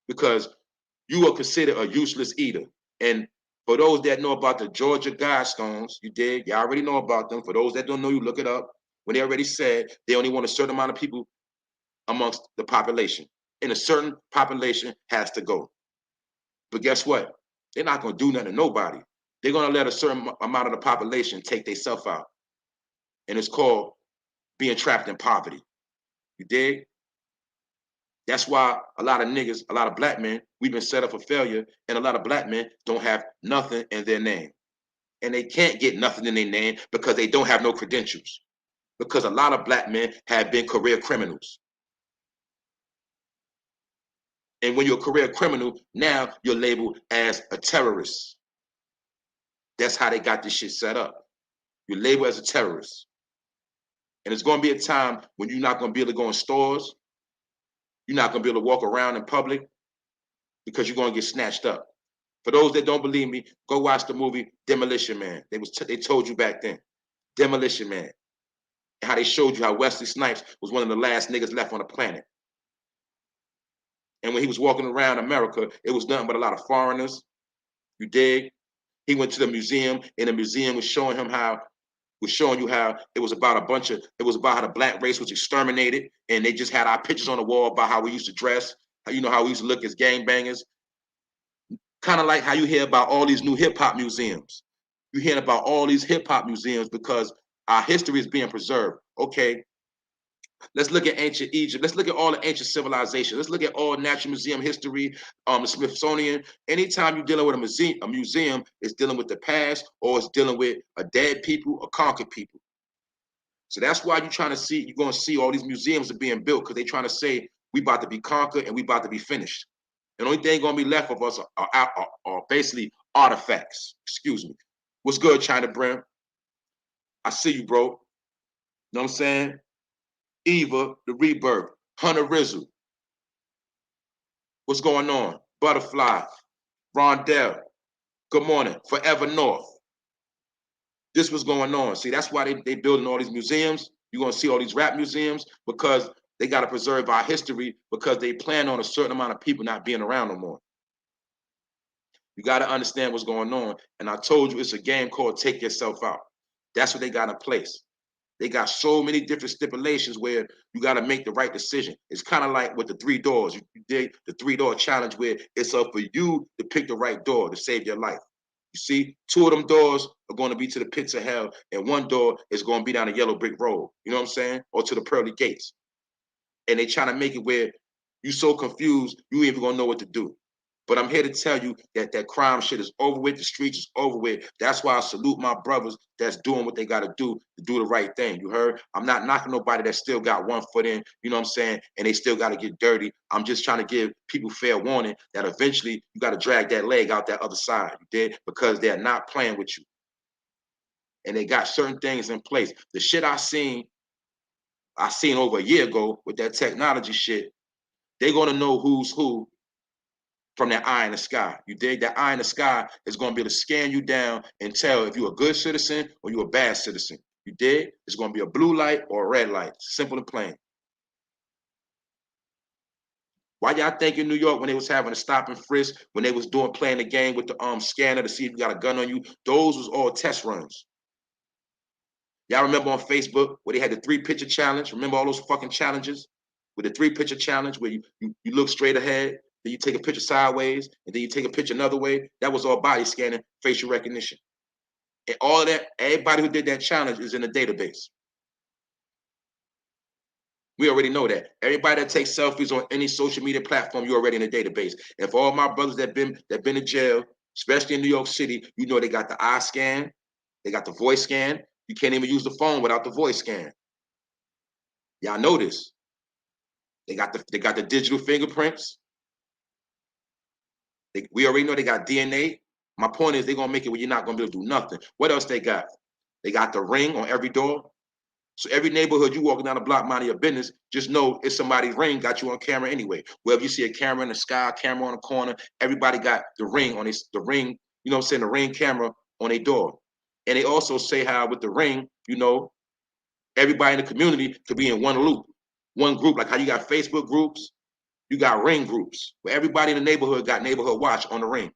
Because you are considered a useless eater. And for those that know about the Georgia Guidestones, you dig? You already know about them. For those that don't know, you look it up. When they already said they only want a certain amount of people amongst the population. And a certain population has to go. But guess what? They're not going to do nothing to nobody. They're going to let a certain amount of the population take themselves out. And it's called being trapped in poverty. You dig? That's why a lot of niggas, a lot of black men, we've been set up for failure, and a lot of black men don't have nothing in their name. And they can't get nothing in their name because they don't have no credentials. Because a lot of black men have been career criminals. And when you're a career criminal, now you're labeled as a terrorist. That's how they got this shit set up. You're labeled as a terrorist. And it's going to be a time when you're not going to be able to go in stores. You're not going to be able to walk around in public because you're going to get snatched up. For those that don't believe me, go watch the movie Demolition Man. They told you back then. Demolition Man. And how they showed you how Wesley Snipes was one of the last niggas left on the planet. And when he was walking around America, it was nothing but a lot of foreigners. You dig? He went to the museum, and the museum was showing you how it was about how the black race was exterminated, and they just had our pictures on the wall about how we used to dress, how we used to look as gangbangers. Kind of like how you hear about all these new hip hop museums. You hear about all these hip hop museums because our history is being preserved. Okay, Let's look at ancient Egypt. Let's look at all the ancient civilizations. Let's look at all natural museum history, the Smithsonian. Anytime you're dealing with a museum, it's dealing with the past or it's dealing with a dead people or conquered people. So that's why you're going to see all these museums are being built because they're trying to say we about to be conquered and we about to be finished. The only thing going to be left of us are basically artifacts. Excuse me. What's good, China Brim? I see you, bro. You know what I'm saying? Eva, the Rebirth, Hunter Rizzle. What's going on? Butterfly, Rondell. Good morning. Forever North. This was going on. See, that's why they building all these museums. You're going to see all these rap museums because they got to preserve our history because they plan on a certain amount of people not being around no more. You got to understand what's going on. And I told you it's a game called Take Yourself Out. That's what they got in place. They got so many different stipulations where you got to make the right decision. It's kind of like with the 3 doors. You did the 3-door challenge where it's up for you to pick the right door to save your life. You see, 2 of them doors are going to be to the pits of hell, and 1 door is going to be down a yellow brick road. You know what I'm saying? Or to the pearly gates. And they trying to make it where you so confused, you ain't even going to know what to do. But I'm here to tell you that that crime shit is over with. The streets is over with. That's why I salute my brothers that's doing what they got to do the right thing. You heard? I'm not knocking nobody that still got 1 foot in, you know what I'm saying? And they still got to get dirty. I'm just trying to give people fair warning that eventually you got to drag that leg out that other side. You did? Because they're not playing with you. And they got certain things in place. The shit I seen over a year ago with that technology shit, they're going to know who's who from that eye in the sky. You dig? That eye in the sky is going to be able to scan you down and tell if you're a good citizen or you're a bad citizen. You dig? It's going to be a blue light or a red light. Simple and plain. Why y'all think in New York when they was having a stop and frisk, when they was playing the game with the scanner to see if you got a gun on you, those was all test runs. Y'all remember on Facebook where they had the 3-picture challenge? Remember all those fucking challenges? With the 3-picture challenge where you look straight ahead, then you take a picture sideways, and then you take a picture another way. That was all body scanning, facial recognition. And all of that, everybody who did that challenge is in the database. We already know that. Everybody that takes selfies on any social media platform, you're already in the database. And for all my brothers that been in jail, especially in New York City, you know they got the eye scan, they got the voice scan. You can't even use the phone without the voice scan. Y'all know this. They got the digital fingerprints. We already know they got DNA. My point is they're gonna make it where you're not gonna be able to do nothing. What else they got? They got the ring on every door. So every neighborhood you walking down the block, minding your business, just know it's somebody's ring got you on camera anyway. Wherever you see a camera in the sky, camera on the corner, everybody got the ring on the ring, you know what I'm saying, the ring camera on their door. And they also say how with the ring, you know, everybody in the community could be in one loop, one group, like how you got Facebook groups, you got ring groups where everybody in the neighborhood got neighborhood watch on the ring.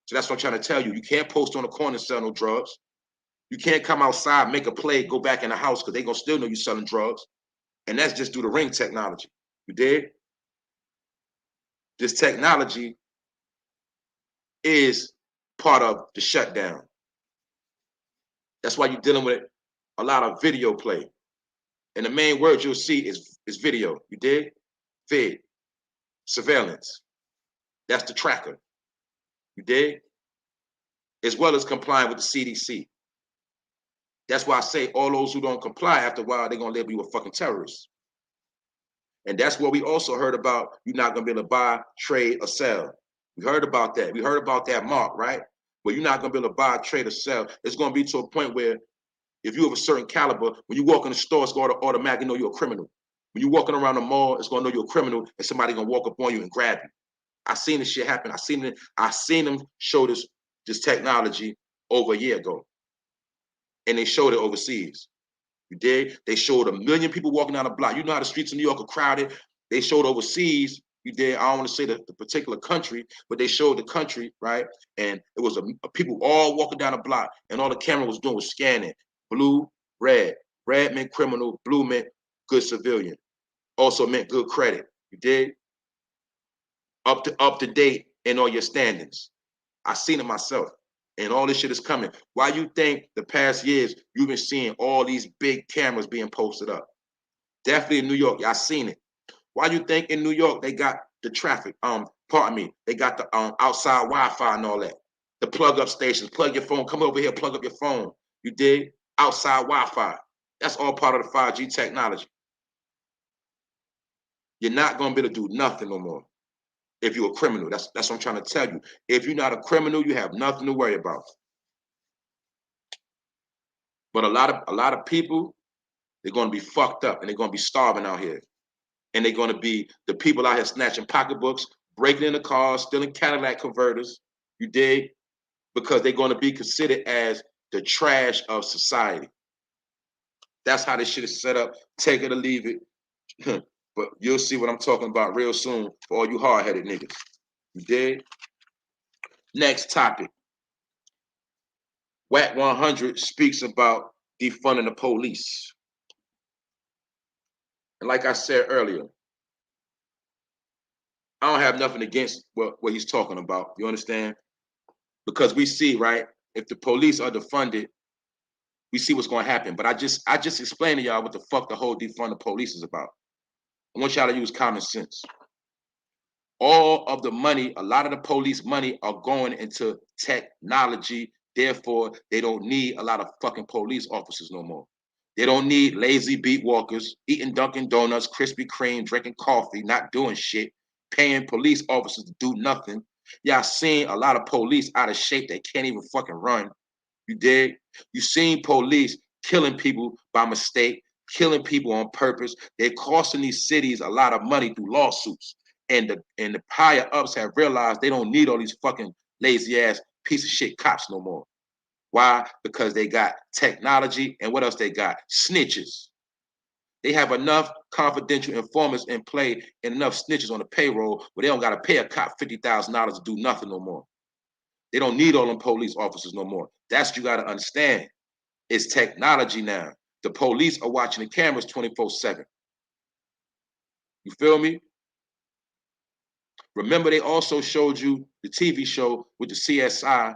So that's what I'm trying to tell you. You can't post on the corner and sell no drugs. You can't come outside, make a play, go back in the house because they're going to still know you're selling drugs. And that's just due to ring technology. You did? This technology is part of the shutdown. That's why you're dealing with a lot of video play. And the main word you'll see is video. You did? Vid. Surveillance. That's the tracker. You did? As well as complying with the CDC. That's why I say all those who don't comply, after a while, they're going to label you a fucking terrorist. And that's what we also heard about. You're not going to be able to buy, trade, or sell. We heard about that. We heard about that mark, right? But you're not going to be able to buy, trade, or sell. It's going to be to a point where if you have a certain caliber, when you walk in the store, it's going to automatically know you're a criminal. When you're walking around the mall, it's going to know you're a criminal, and somebody's going to walk up on you and grab you. I seen this shit happen. I seen them show this technology over a year ago. And they showed it overseas. You did? They showed 1 million people walking down the block. You know how the streets of New York are crowded. They showed overseas. You did? I don't want to say the particular country, but they showed the country, right? And it was people all walking down the block, and all the camera was doing was scanning. Blue, red. Red meant criminal. Blue meant good civilian. Also meant good credit. You did? Up to date in all your standings. I seen it myself. And all this shit is coming. Why you think the past years you've been seeing all these big cameras being posted up? Definitely in New York. Y'all seen it. Why you think in New York they got the traffic? Pardon me, they got the outside Wi-Fi and all that. The plug up stations, plug your phone, come over here, plug up your phone. You dig? Outside Wi-Fi. That's all part of the 5G technology. You're not gonna be able to do nothing no more if you're a criminal. That's what I'm trying to tell you. If you're not a criminal, you have nothing to worry about. But a lot of people, they're gonna be fucked up and they're gonna be starving out here. And they're gonna be the people out here snatching pocketbooks, breaking into cars, stealing Cadillac converters. You dig? Because they're gonna be considered as the trash of society. That's how this shit is set up. Take it or leave it. But you'll see what I'm talking about real soon for all you hard-headed niggas. You dig? Next topic. Wack 100 speaks about defunding the police. And like I said earlier, I don't have nothing against what he's talking about. You understand? Because we see, right, if the police are defunded, we see what's going to happen. But I just explained to y'all what the fuck the whole defund the police is about. I want y'all to use common sense. All of the money, a lot of the police money are going into technology. Therefore, they don't need a lot of fucking police officers no more. They don't need lazy beat walkers, eating Dunkin' Donuts, Krispy Kreme, drinking coffee, not doing shit, paying police officers to do nothing. Y'all seen a lot of police out of shape that can't even fucking run. You dig? You seen police killing people by mistake, killing people on purpose. They're costing these cities a lot of money through lawsuits. And the higher ups have realized they don't need all these fucking lazy ass piece of shit cops no more. Why? Because they got technology, and what else they got? Snitches. They have enough confidential informants in play and enough snitches on the payroll where they don't got to pay a cop $50,000 to do nothing no more. They don't need all them police officers no more. That's what you got to understand. It's technology now. The police are watching the cameras 24/7. You feel me? Remember, they also showed you the TV show with the CSI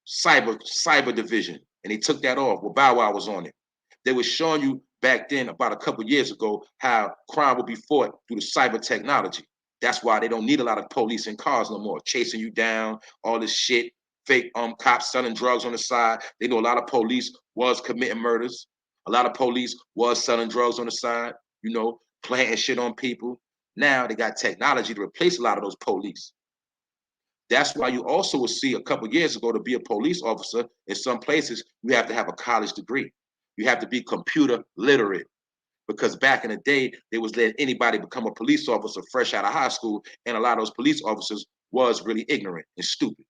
cyber division, and they took that off. Well, Bow Wow was on it. They were showing you back then, about a couple years ago, how crime would be fought through the cyber technology. That's why they don't need a lot of police in cars no more, chasing you down, all this shit, fake cops selling drugs on the side. They know a lot of police was committing murders. A lot of police was selling drugs on the side, you know, planting shit on people. Now they got technology to replace a lot of those police. That's why you also will see a couple years ago, to be a police officer in some places, you have to have a college degree. You have to be computer literate, because back in the day, they was letting anybody become a police officer fresh out of high school, and a lot of those police officers was really ignorant and stupid.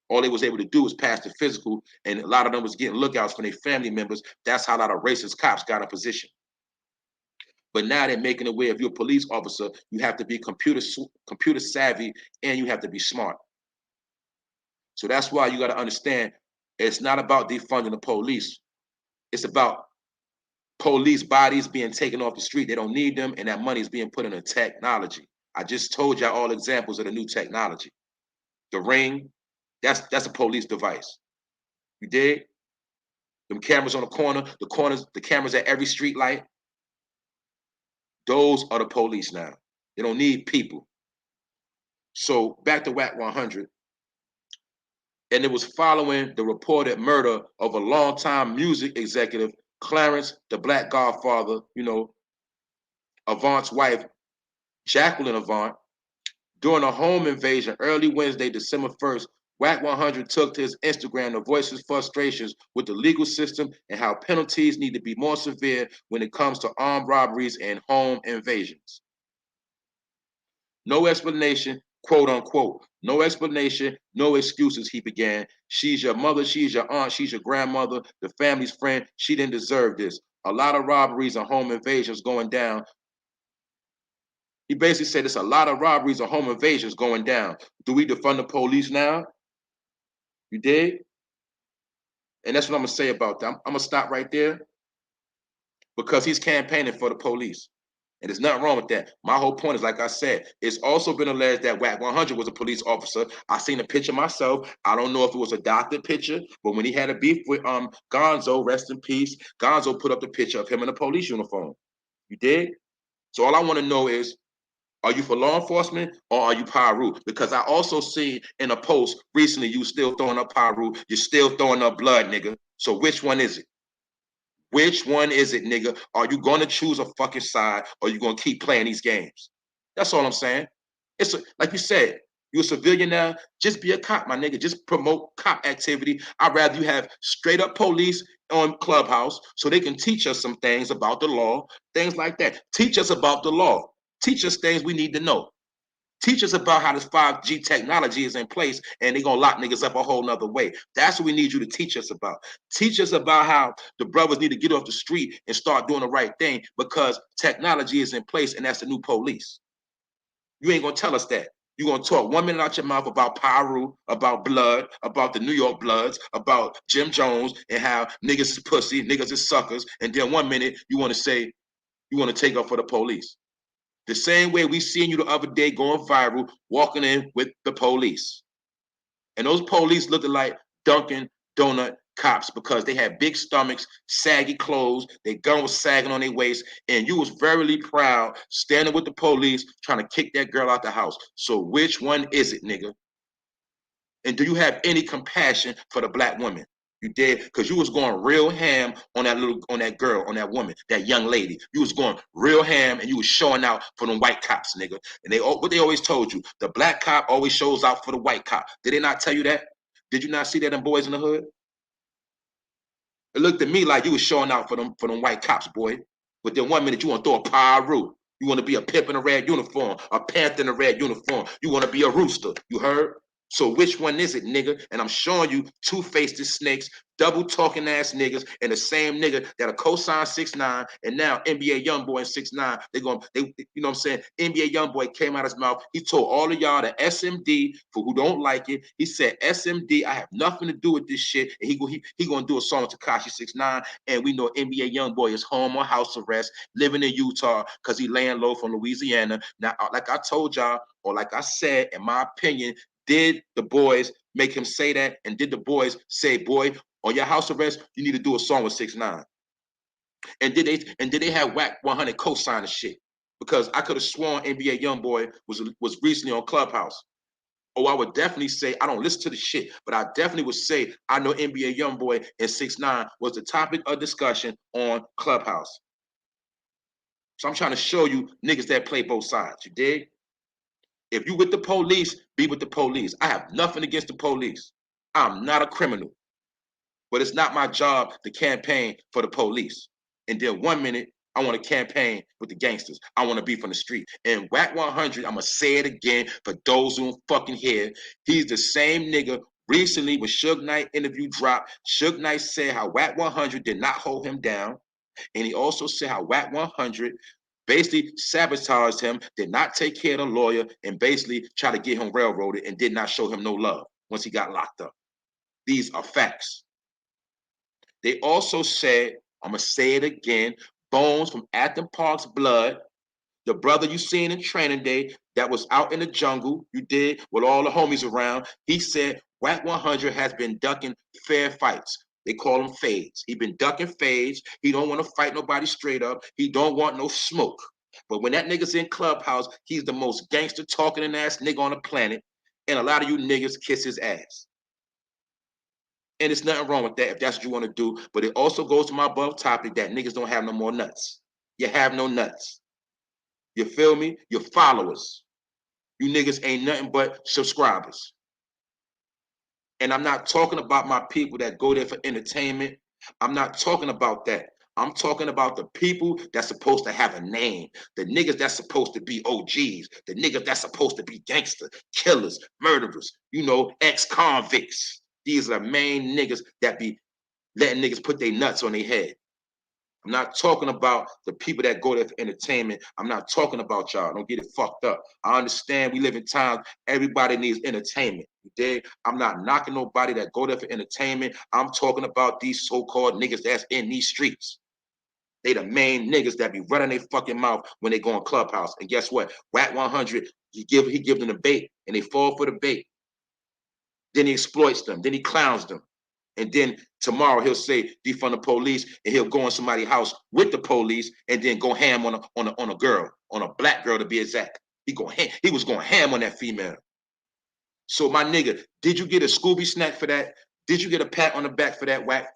All they was able to do was pass the physical, and a lot of them was getting lookouts from their family members. That's how a lot of racist cops got in position. But now they're making it where if you're a police officer, you have to be computer savvy and you have to be smart. So that's why you got to understand, it's not about defunding the police. It's about police bodies being taken off the street. They don't need them, and that money is being put into technology. I just told y'all all examples of the new technology. The ring, that's a police device. You dig? Them cameras on the cameras at every street light. Those are the police now. They don't need people. So back to Wack 100. And it was following the reported murder of a longtime music executive, Clarence, the Black Godfather, you know, Avant's wife, Jacqueline Avant. During a home invasion early Wednesday, December 1st, Wack 100 took to his Instagram to voice his frustrations with the legal system and how penalties need to be more severe when it comes to armed robberies and home invasions. No explanation, quote unquote. No explanation, no excuses, he began. She's your mother, she's your aunt, she's your grandmother, the family's friend. She didn't deserve this. A lot of robberies and home invasions going down. He basically said it's a lot of robberies and home invasions going down. Do we defund the police now? You dig? And that's what I'm gonna say about that. I'm gonna stop right there because he's campaigning for the police. And there's nothing wrong with that. My whole point is, like I said, it's also been alleged that Wack 100 was a police officer. I seen a picture myself. I don't know if it was a doctored picture, but when he had a beef with Gonzo, rest in peace, Gonzo put up the picture of him in a police uniform. You dig? So all I want to know is, are you for law enforcement or are you Pyru? Because I also see in a post recently you still throwing up Pyru, you're still throwing up blood, nigga. So which one is it? Which one is it, nigga? Are you gonna choose a fucking side or are you gonna keep playing these games? That's all I'm saying. Like you said, you're a civilian now, just be a cop, my nigga. Just promote cop activity. I'd rather you have straight up police on Clubhouse so they can teach us some things about the law, things like that. Teach us about the law. Teach us things we need to know. Teach us about how this 5G technology is in place and they're gonna lock niggas up a whole nother way. That's what we need you to teach us about. Teach us about how the brothers need to get off the street and start doing the right thing because technology is in place and that's the new police. You ain't gonna tell us that. You're gonna talk 1 minute out your mouth about Pyru, about blood, about the New York Bloods, about Jim Jones, and how niggas is pussy, niggas is suckers, and then 1 minute you wanna say you wanna take up for the police. The same way we seen you the other day going viral, walking in with the police. And those police looked like Dunkin' Donut cops because they had big stomachs, saggy clothes, their gun was sagging on their waist, and you was verily proud standing with the police trying to kick that girl out the house. So which one is it, nigga? And do you have any compassion for the black woman? You did, because you was going real ham on that girl, on that woman, that young lady. You was going real ham and you was showing out for them white cops, nigga. And what they always told you, the black cop always shows out for the white cop. Did they not tell you that? Did you not see that in Boys in the Hood? It looked at me like you was showing out for them white cops, boy. But then 1 minute you want to throw a Pyru. You want to be a pimp in a red uniform, a panther in a red uniform. You want to be a rooster. You heard? So which one is it, nigga? And I'm showing you two-faced snakes, double talking ass niggas, and the same nigga that a cosign 6ix9ine and now NBA Youngboy and 6ix9ine. They you know what I'm saying? NBA Youngboy came out his mouth. He told all of y'all that SMD, for who don't like it, he said SMD, I have nothing to do with this shit. And he gonna do a song with Tekashi 6ix9ine. And we know NBA Youngboy is home on house arrest, living in Utah, because he laying low from Louisiana. Now, like I told y'all, or like I said, in my opinion, did the boys make him say that? And did the boys say, boy, on your house arrest, you need to do a song with 6ix9ine? And did they have Wack 100 co-sign shit? Because I could have sworn NBA Youngboy was recently on Clubhouse. Oh, I would definitely say, I don't listen to the shit, but I definitely would say I know NBA Youngboy and 6ix9ine was the topic of discussion on Clubhouse. So I'm trying to show you niggas that play both sides. You dig? If you with the police, be with the police. I have nothing against the police. I'm not a criminal. But it's not my job to campaign for the police. And then 1 minute, I want to campaign with the gangsters. I want to be from the street. And Wack 100, I'm going to say it again for those who don't fucking hear. He's the same nigga. Recently, when Suge Knight interview dropped, Suge Knight said how Wack 100 did not hold him down. And he also said how Wack 100 basically sabotaged him, did not take care of the lawyer, and basically tried to get him railroaded and did not show him no love once he got locked up. These are facts. They also said, I'm going to say it again, Bones from Acton Park's Blood, the brother you seen in Training Day that was out in the jungle, you did, with all the homies around, he said Wack 100 has been ducking fair fights. They call them fades. He been ducking fades. He don't want to fight nobody straight up. He don't want no smoke. But when that nigga's in Clubhouse, he's the most gangster talking ass nigga on the planet. And a lot of you niggas kiss his ass. And it's nothing wrong with that if that's what you want to do. But it also goes to my above topic that niggas don't have no more nuts. You have no nuts. You feel me? Your followers. You niggas ain't nothing but subscribers. And I'm not talking about my people that go there for entertainment. I'm not talking about that. I'm talking about the people that's supposed to have a name. The niggas that's supposed to be OGs. The niggas that's supposed to be gangster, killers, murderers, you know, ex-convicts. These are the main niggas that be letting niggas put their nuts on their head. I'm not talking about the people that go there for entertainment. I'm not talking about y'all. Don't get it fucked up. I understand we live in times everybody needs entertainment. You dig? I'm not knocking nobody that go there for entertainment. I'm talking about these so-called niggas that's in these streets. They the main niggas that be running their fucking mouth when they go on Clubhouse. And guess what? Wack 100, he give them the bait, and they fall for the bait. Then he exploits them. Then he clowns them. And then tomorrow he'll say defund the police, and he'll go in somebody's house with the police, and then go ham on a girl, on a black girl to be exact. He was going ham on that female. So my nigga, did you get a Scooby snack for that? Did you get a pat on the back for that, Wack?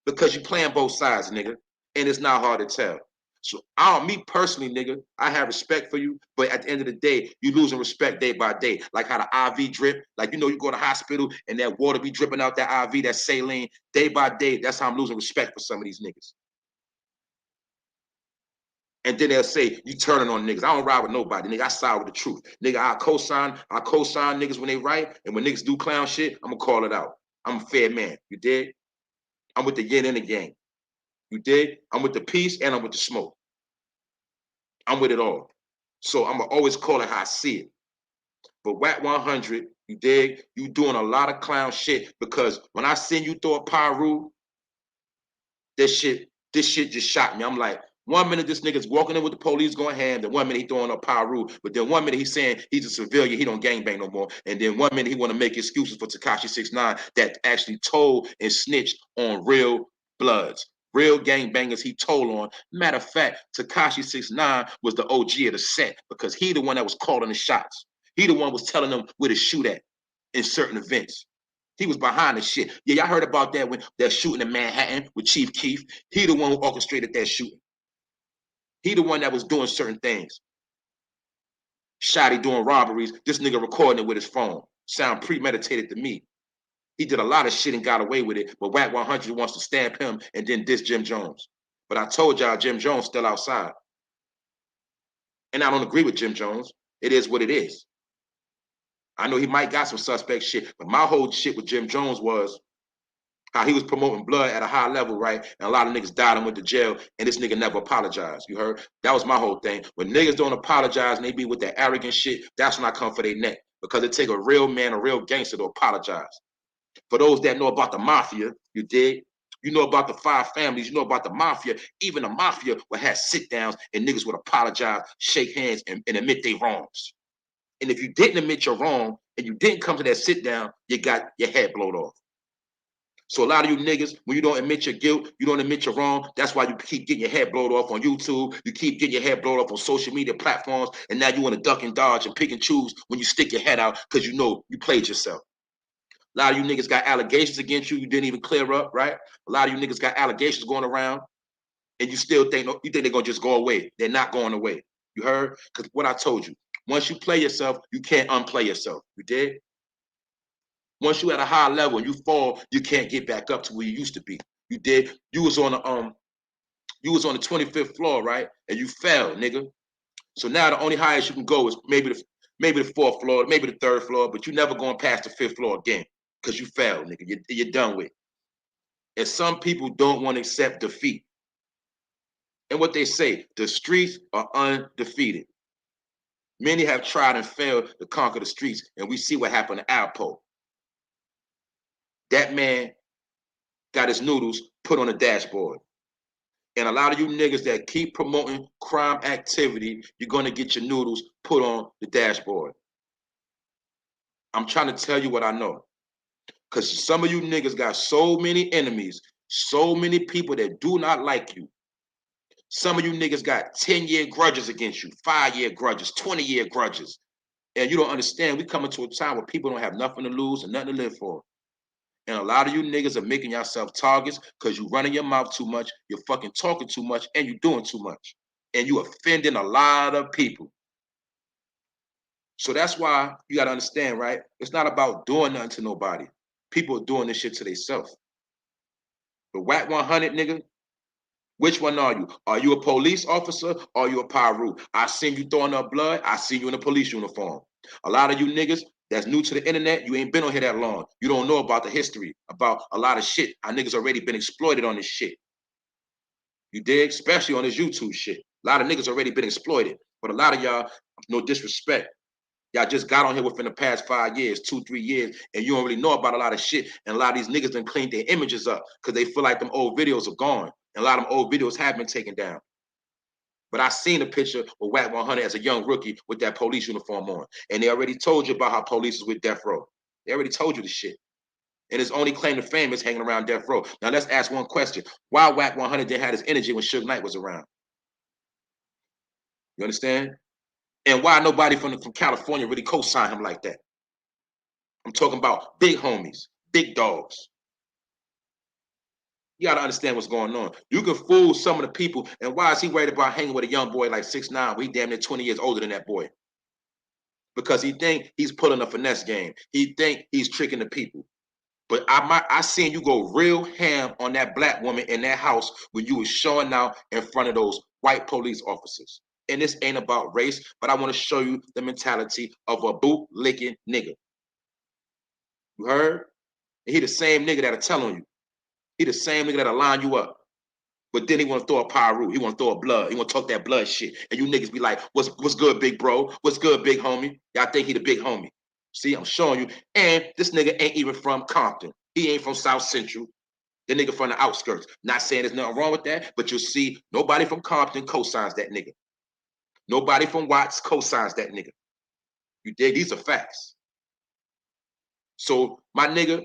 Because you playing both sides, nigga, and it's not hard to tell. So me personally, nigga, I have respect for you, but at the end of the day, you losing respect day by day. Like how the IV drip, like you go to the hospital and that water be dripping out that IV, that saline, day by day. That's how I'm losing respect for some of these niggas. And then they'll say you turning on niggas. I don't ride with nobody, nigga. I side with the truth, nigga. I co-sign niggas when they right, and when niggas do clown shit, I'm gonna call it out. I'm a fair man. You dig? I'm with the yin and the yang. You dig? I'm with the peace and I'm with the smoke. I'm with it all. So I'm gonna always call it how I see it. But Wack 100, you dig? You doing a lot of clown shit, because when I seen you throw a pyro, this shit just shocked me. I'm like, 1 minute this nigga's walking in with the police going ham, then 1 minute he throwing a pyro, but then 1 minute he's saying he's a civilian, he don't gangbang no more, and then 1 minute he want to make excuses for Tekashi 6ix9ine that actually told and snitched on real bloods. Real gangbangers he told on. Matter of fact, Tekashi 6ix9ine was the OG of the set, because he the one that was calling the shots. He the one was telling them where to shoot at in certain events. He was behind the shit. Yeah, y'all heard about that when they're shooting in Manhattan with Chief Keef. He the one who orchestrated that shooting. He the one that was doing certain things. Shotty doing robberies. This nigga recording it with his phone. Sound premeditated to me. He did a lot of shit and got away with it, but Wack 100 wants to stamp him and then diss Jim Jones. But I told y'all Jim Jones still outside. And I don't agree with Jim Jones. It is what it is. I know he might got some suspect shit, but my whole shit with Jim Jones was how he was promoting blood at a high level, right? And a lot of niggas died and went to jail, and this nigga never apologized. You heard? That was my whole thing. When niggas don't apologize and they be with that arrogant shit, that's when I come for their neck. Because it take a real man, a real gangster to apologize. For those that know about the mafia, you dig? You know about the 5 families, you know about the mafia. Even the mafia would have sit downs and niggas would apologize, shake hands, and admit they wrongs. And if you didn't admit you're wrong and you didn't come to that sit down, you got your head blown off. So a lot of you niggas, when you don't admit your guilt, you don't admit you're wrong, that's why you keep getting your head blown off on YouTube, you keep getting your head blown off on social media platforms, and now you want to duck and dodge and pick and choose when you stick your head out because you know you played yourself. A lot of you niggas got allegations against you didn't even clear up, right? A lot of you niggas got allegations going around, and you still think they're going to just go away. They're not going away. You heard? Because what I told you, once you play yourself, you can't unplay yourself. You did? Once you at a high level and you fall, you can't get back up to where you used to be. You did. You was on the 25th floor, right? And you fell, nigga. So now the only highest you can go is maybe the 4th floor, maybe the 3rd floor, but you never going past the 5th floor again because you fell, nigga. You're done with. And some people don't want to accept defeat. And what they say, the streets are undefeated. Many have tried and failed to conquer the streets, and we see what happened to Alpo. That man got his noodles put on the dashboard. And a lot of you niggas that keep promoting crime activity, you're going to get your noodles put on the dashboard. I'm trying to tell you what I know. Because some of you niggas got so many enemies, so many people that do not like you. Some of you niggas got 10-year grudges against you, 5-year grudges, 20-year grudges. And you don't understand, we coming to a time where people don't have nothing to lose and nothing to live for. And a lot of you niggas are making yourself targets because you running your mouth too much, you're fucking talking too much, and you're doing too much. And you offending a lot of people. So that's why you got to understand, right? It's not about doing nothing to nobody. People are doing this shit to themselves. The Wack 100, nigga, which one are you? Are you a police officer or are you a pyro? I seen you throwing up blood. I seen you in a police uniform. A lot of you niggas that's new to the internet, you ain't been on here that long. You don't know about the history, about a lot of shit. Our niggas already been exploited on this shit. You dig? Especially on this YouTube shit. A lot of niggas already been exploited. But a lot of y'all, no disrespect, y'all just got on here within the past 5 years, 2, 3 years, and you don't really know about a lot of shit. And a lot of these niggas done cleaned their images up because they feel like them old videos are gone. And a lot of them old videos have been taken down. But I seen a picture of Wack 100 as a young rookie with that police uniform on. And they already told you about how police is with Death Row. They already told you the shit. And his only claim to fame is hanging around death row. Now let's ask one question. Why Wack 100 didn't have his energy when Suge Knight was around? You understand? And why nobody from California really co-signed him like that? I'm talking about big homies, big dogs. You gotta understand what's going on. You can fool some of the people, and why is he worried about hanging with a young boy like 6'9", when he damn near 20 years older than that boy? Because he think he's pulling a finesse game. He think he's tricking the people. But I seen you go real ham on that black woman in that house when you was showing out in front of those white police officers. And this ain't about race, but I want to show you the mentality of a boot-licking nigga. You heard? And he the same nigga that'll tell on you. He the same nigga that'll line you up. But then he want to throw a pyro. He want to throw a blood. He want to talk that blood shit. And you niggas be like, what's good, big bro? What's good, big homie? Y'all think he the big homie. See, I'm showing you. And this nigga ain't even from Compton. He ain't from South Central. The nigga from the outskirts. Not saying there's nothing wrong with that, but you'll see nobody from Compton co-signs that nigga. Nobody from Watts co-signs that nigga. You dig? These are facts. So, my nigga,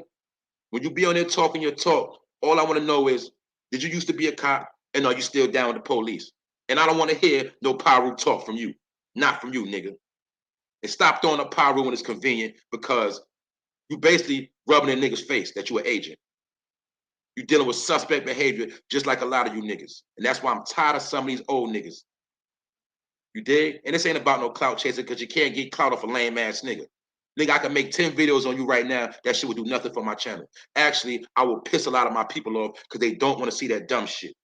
when you be on there talking your talk, all I want to know is, did you used to be a cop, and are you still down with the police? And I don't want to hear no pyro talk from you. Not from you, nigga. And stop throwing up pyro when it's convenient, because you basically rubbing in niggas' face that you an agent. You dealing with suspect behavior just like a lot of you niggas. And that's why I'm tired of some of these old niggas. You dig? And this ain't about no clout chasing, because you can't get clout off a lame ass nigga. Nigga, I can make 10 videos on you right now. That shit would do nothing for my channel. Actually, I will piss a lot of my people off because they don't want to see that dumb shit.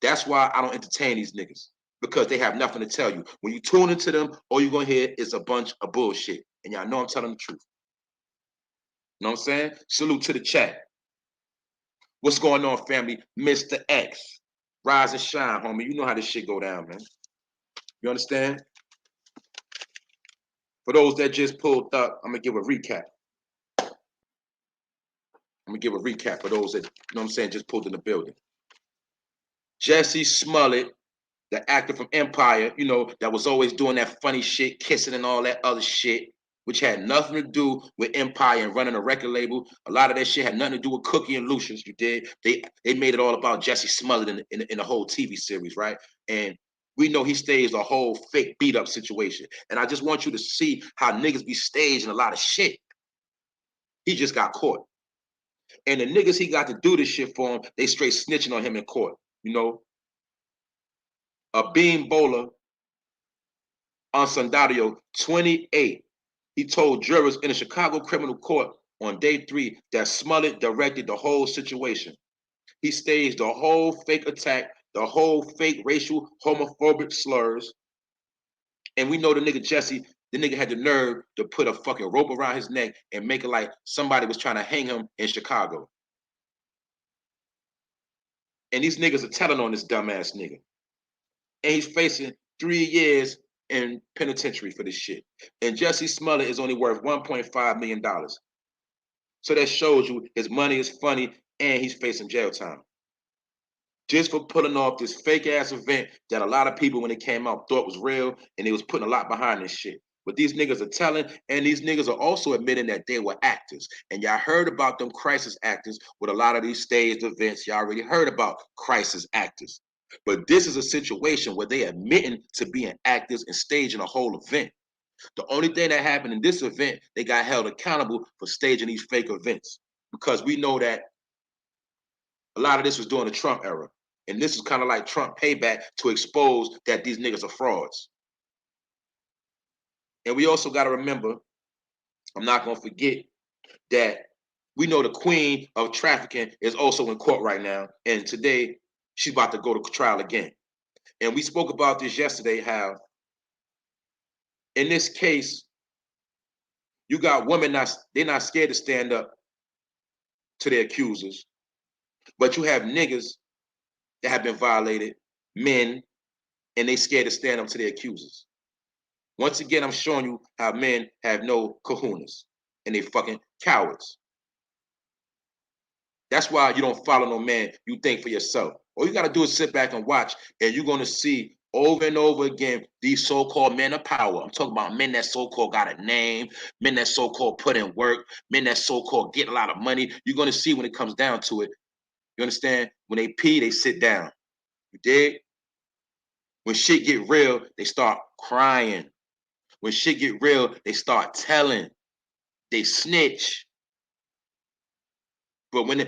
That's why I don't entertain these niggas, because they have nothing to tell you. When you tune into them, all you're going to hear is a bunch of bullshit. And y'all know I'm telling the truth. You know what I'm saying? Salute to the chat. What's going on, family? Mr. X. Rise and shine, homie. You know how this shit go down, man. You understand? For those that just pulled up, I'm going to give a recap. I'm going to give a recap for those that, you know what I'm saying, just pulled in the building. Jussie Smollet, the actor from Empire, you know, that was always doing that funny shit, kissing and all that other shit, which had nothing to do with Empire and running a record label. A lot of that shit had nothing to do with Cookie and Lucius. You did. They made it all about Jussie Smollett in the whole TV series, right? And we know he staged a whole fake beat up situation. And I just want you to see how niggas be staging a lot of shit. He just got caught. And the niggas he got to do this shit for him, they straight snitching on him in court. You know, a beam bowler on Sandario, 28. He told jurors in a Chicago criminal court on day 3 that Smollet directed the whole situation. He staged the whole fake attack, the whole fake racial homophobic slurs. And we know the nigga Jussie, the nigga had the nerve to put a fucking rope around his neck and make it like somebody was trying to hang him in Chicago. And these niggas are telling on this dumbass nigga. And he's facing 3 years in penitentiary for this shit. And Jussie Smollett is only worth $1.5 million. So that shows you his money is funny and he's facing jail time. Just for pulling off this fake ass event that a lot of people, when it came out, thought was real, and they was putting a lot behind this shit. But these niggas are telling, and these niggas are also admitting that they were actors. And y'all heard about them crisis actors with a lot of these staged events. Y'all already heard about crisis actors. But this is a situation where they admitting to being actors and staging a whole event. The only thing that happened in this event, they got held accountable for staging these fake events. Because we know that a lot of this was during the Trump era. And this is kind of like Trump payback to expose that these niggas are frauds. And we also got to remember, I'm not going to forget, that we know the queen of trafficking is also in court right now. And today, she's about to go to trial again. And we spoke about this yesterday, how in this case, you got women, they're not scared to stand up to their accusers. But you have niggas that have been violated, men, and they scared to stand up to their accusers. Once again, I'm showing you how men have no kahunas and they fucking cowards. That's why you don't follow no man. You think for yourself. All you got to do is sit back and watch, and you're going to see over and over again, these so-called men of power. I'm talking about men that so-called got a name, men that so-called put in work, men that so-called get a lot of money. You're going to see when it comes down to it. You understand? When they pee, they sit down. You dig? When shit get real, they start crying. When shit get real, they start telling. They snitch. But when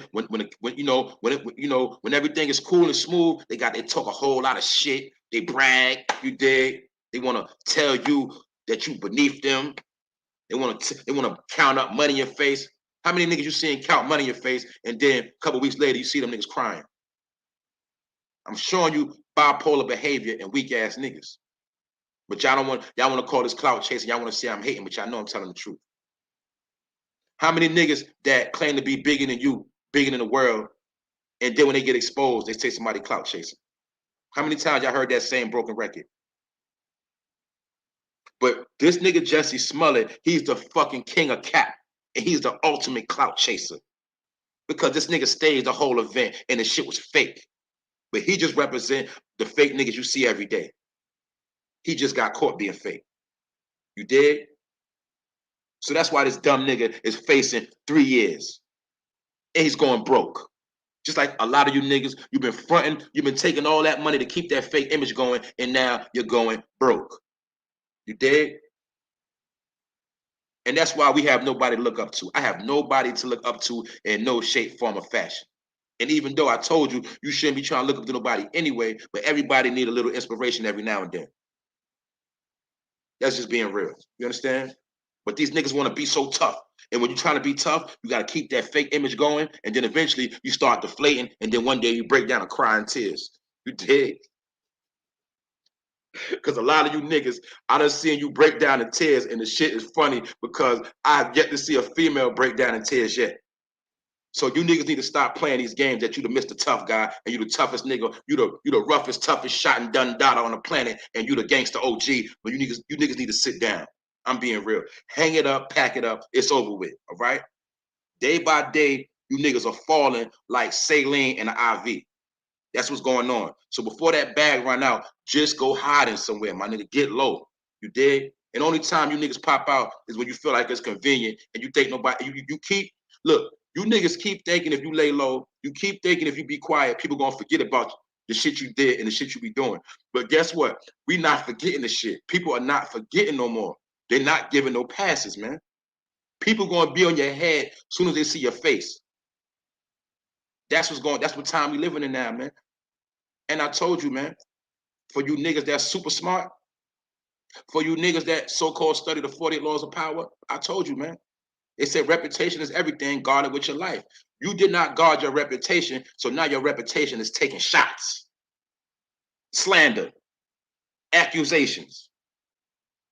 everything is cool and smooth, they talk a whole lot of shit. They brag. You dig? They want to tell you that you beneath them. They want to count up money in your face. How many niggas you seen count money in your face, and then a couple weeks later you see them niggas crying? I'm showing you bipolar behavior and weak ass niggas. But y'all want to call this clout chasing. Y'all want to say I'm hating, but y'all know I'm telling the truth. How many niggas that claim to be bigger than you, bigger than the world, and then when they get exposed, they say somebody clout chasing? How many times y'all heard that same broken record? But this nigga Jussie Smollet, he's the fucking king of cap, and he's the ultimate clout chaser. Because this nigga staged the whole event, and the shit was fake. But he just represent the fake niggas you see every day. He just got caught being fake. You dig? So that's why this dumb nigga is facing 3 years. And he's going broke. Just like a lot of you niggas, you've been fronting, you've been taking all that money to keep that fake image going, and now you're going broke. You dig? And that's why we have nobody to look up to. I have nobody to look up to in no shape, form, or fashion. And even though I told you, you shouldn't be trying to look up to nobody anyway, but everybody need a little inspiration every now and then. That's just being real. You understand? But these niggas want to be so tough. And when you're trying to be tough, you got to keep that fake image going. And then eventually you start deflating. And then one day you break down and cry in tears. You dig? Because a lot of you niggas, I done seen you break down in tears. And the shit is funny because I've yet to see a female break down in tears yet. So you niggas need to stop playing these games that you the Mr. Tough guy and you the toughest nigga, you the roughest, toughest shot and done data on the planet, and you the gangster OG. But you niggas need to sit down. I'm being real. Hang it up, pack it up. It's over with. All right. Day by day, you niggas are falling like saline in an IV. That's what's going on. So before that bag run out, just go hiding somewhere, my nigga. Get low. You dig? And only time you niggas pop out is when you feel like it's convenient and you think nobody. You keep look. You niggas keep thinking if you lay low, you keep thinking if you be quiet, people gonna forget about the shit you did and the shit you be doing. But guess what? We not forgetting the shit. People are not forgetting no more. They're not giving no passes, man. People gonna be on your head as soon as they see your face. That's what time we living in now, man. And I told you, man, for you niggas that's super smart, for you niggas that so-called study the 48 laws of power, I told you, man. They said reputation is everything, guard it with your life. You did not guard your reputation, so now your reputation is taking shots, slander, accusations.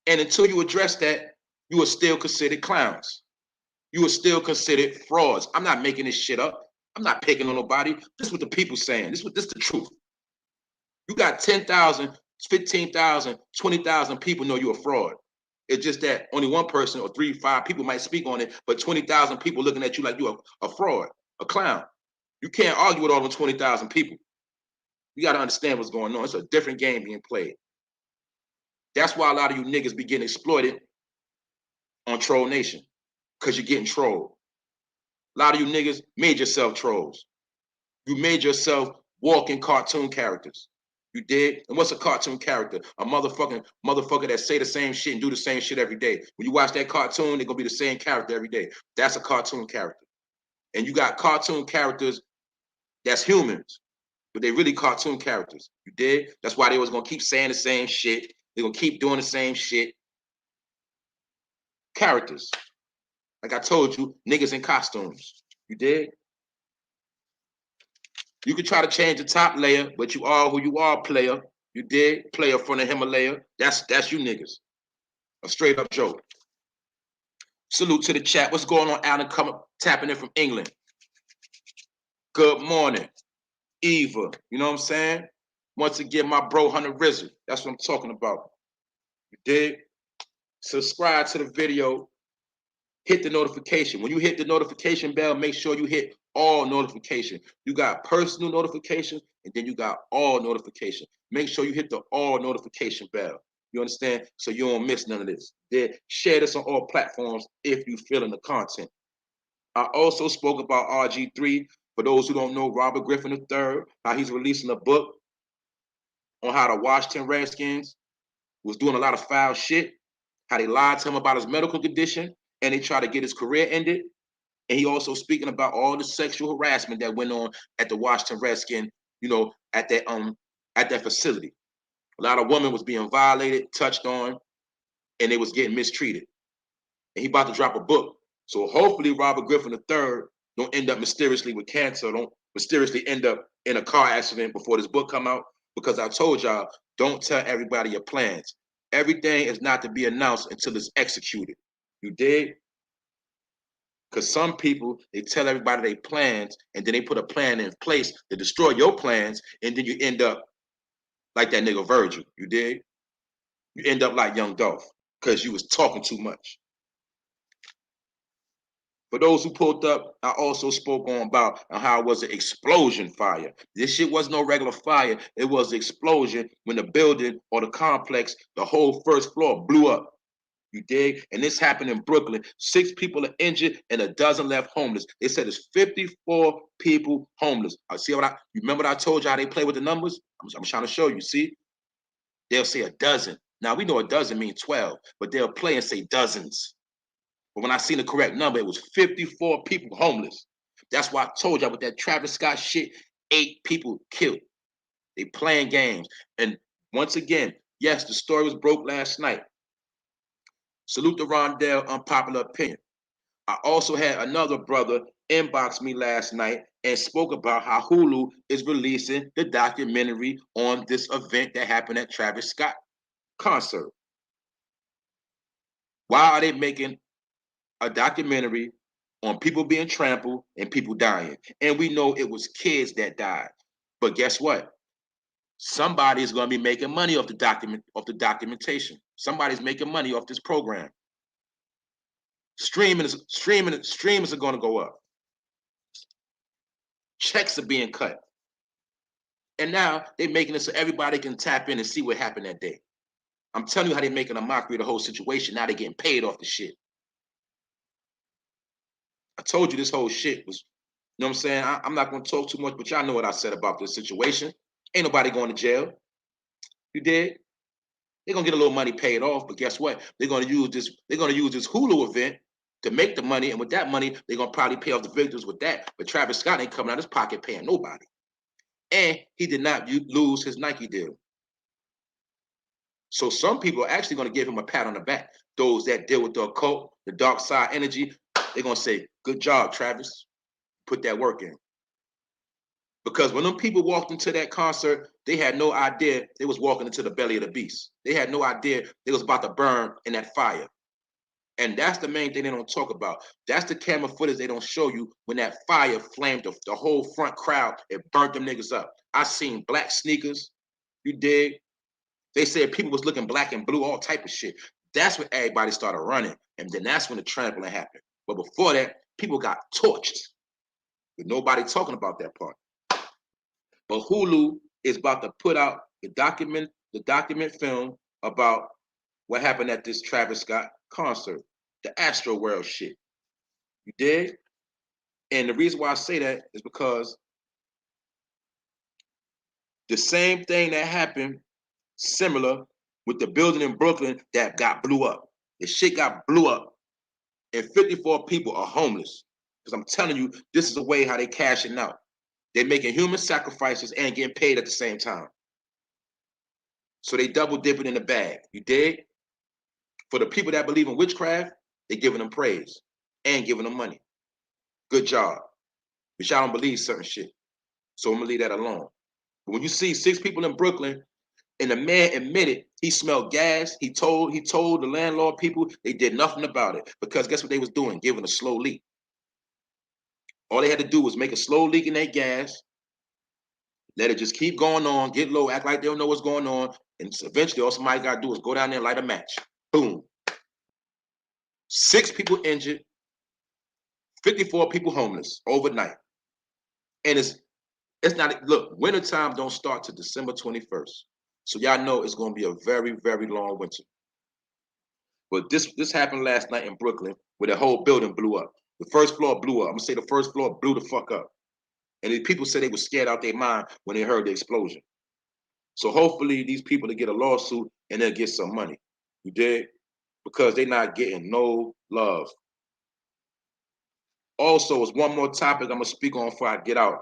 And until you address that, you are still considered clowns. You are still considered frauds. I'm not making this shit up. I'm not picking on nobody. This is what the people saying. This is the truth. You got 10,000, 15,000, 20,000 people know you're a fraud. It's just that only one person or 3, 5 people might speak on it, but 20,000 people looking at you like you're a fraud, a clown. You can't argue with all the 20,000 people. You got to understand what's going on. It's a different game being played. That's why a lot of you niggas be getting exploited on Troll Nation, because you're getting trolled. A lot of you niggas made yourself trolls. You made yourself walking cartoon characters. You did? And what's a cartoon character? A motherfucker that say the same shit and do the same shit every day. When you watch that cartoon, they're gonna be the same character every day. That's a cartoon character. And you got cartoon characters that's humans, but they really cartoon characters. You did? That's why they was gonna keep saying the same shit. They're gonna keep doing the same shit. Characters. Like I told you, niggas in costumes. You did? You can try to change the top layer, but you are who you are, player. You did? Player from the Himalaya. That's you niggas. A straight up joke. Salute to the chat. What's going on, Alan? Tapping in from England. Good morning. Eva. You know what I'm saying? Once again, my bro Hunter Rizzo. That's what I'm talking about. You dig? Subscribe to the video. Hit the notification. When you hit the notification bell, make sure you hit all notifications. You got personal notifications, and then you got all notifications. make sure you hit the all notification bell. You understand? So you don't miss none of this. Share this on all platforms if you feeling the content. I also spoke about RG3. For those who don't know, Robert Griffin III, how he's releasing a book on how the Washington Redskins was doing a lot of foul shit, how they lied to him about his medical condition, and they tried to get his career ended. And he also speaking about all the sexual harassment that went on at the Washington Redskin, at that facility. A lot of women was being violated, touched on, and they was getting mistreated. And he about to drop a book. So hopefully Robert Griffin III don't end up mysteriously with cancer, don't mysteriously end up in a car accident before this book come out. Because I told y'all, don't tell everybody your plans. Everything is not to be announced until it's executed. You dig? Because some people, they tell everybody their plans, and then they put a plan in place to destroy your plans, and then you end up like that nigga Virgil. You dig? You end up like Young Dolph because you was talking too much. For those who pulled up, I also spoke on about how it was an explosion fire. This shit wasn't no regular fire. It was an explosion when the building or the complex, the whole first floor blew up. You dig? And this happened in Brooklyn. 6 people are injured and a dozen left homeless. They said it's 54 people homeless. You remember what I told you how they play with the numbers? I'm trying to show you. See? They'll say a dozen. Now we know a dozen means 12, but they'll play and say dozens. But when I seen the correct number, it was 54 people homeless. That's why I told y'all with that Travis Scott shit, 8 people killed. They playing games. And once again, yes, the story was broke last night. Salute to Rondell, unpopular opinion. I also had another brother inbox me last night and spoke about how Hulu is releasing the documentary on this event that happened at Travis Scott concert. Why are they making a documentary on people being trampled and people dying? And we know it was kids that died. But guess what? Somebody is going to be making money off the documentation. Somebody's making money off this program. Streams are going to go up. Checks are being cut. And now they're making it so everybody can tap in and see what happened that day. I'm telling you how they're making a mockery of the whole situation. Now they're getting paid off the shit. I told you this whole shit was, you know what I'm saying? I'm not going to talk too much, but y'all know what I said about this situation. Ain't nobody going to jail. You did? They're going to get a little money paid off, but guess what? They're going to use this Hulu event to make the money, and with that money, they're going to probably pay off the victims with that. But Travis Scott ain't coming out of his pocket paying nobody. And he did not lose his Nike deal. So some people are actually going to give him a pat on the back. Those that deal with the occult, the dark side energy, they're going to say, good job, Travis. Put that work in. Because when them people walked into that concert, they had no idea they was walking into the belly of the beast. They had no idea they was about to burn in that fire. And that's the main thing they don't talk about. That's the camera footage they don't show you when that fire flamed the whole front crowd. It burnt them niggas up. I seen black sneakers. You dig? They said people was looking black and blue, all type of shit. That's when everybody started running. And then that's when the trampling happened. But before that, people got torched. With nobody talking about that part. But Hulu is about to put out the document film about what happened at this Travis Scott concert, the Astro World shit. You dig? And the reason why I say that is because the same thing that happened similar with the building in Brooklyn that got blew up. The shit got blew up and 54 people are homeless. Because I'm telling you, this is the way how they cashing out. They're making human sacrifices and getting paid at the same time. So they double dipping in the bag. You dig? For the people that believe in witchcraft, they're giving them praise and giving them money. Good job. But y'all don't believe certain shit. So I'm gonna leave that alone. But when you see 6 people in Brooklyn and the man admitted he smelled gas, he told the landlord people they did nothing about it. Because guess what they was doing? Giving a slow leak. All they had to do was make a slow leak in their gas, let it just keep going on, get low, act like they don't know what's going on, and eventually all somebody got to do is go down there and light a match. Boom. 6 people injured, 54 people homeless overnight. And it's not, look, wintertime don't start till December 21st. So y'all know it's gonna be a very, very long winter. But this happened last night in Brooklyn where the whole building blew up. The first floor blew up. I'm gonna say the first floor blew the fuck up. And the people said they were scared out their mind when they heard the explosion. So hopefully these people to get a lawsuit and they'll get some money. You dig? Because they're not getting no love. Also, it's one more topic I'm gonna speak on before I get out.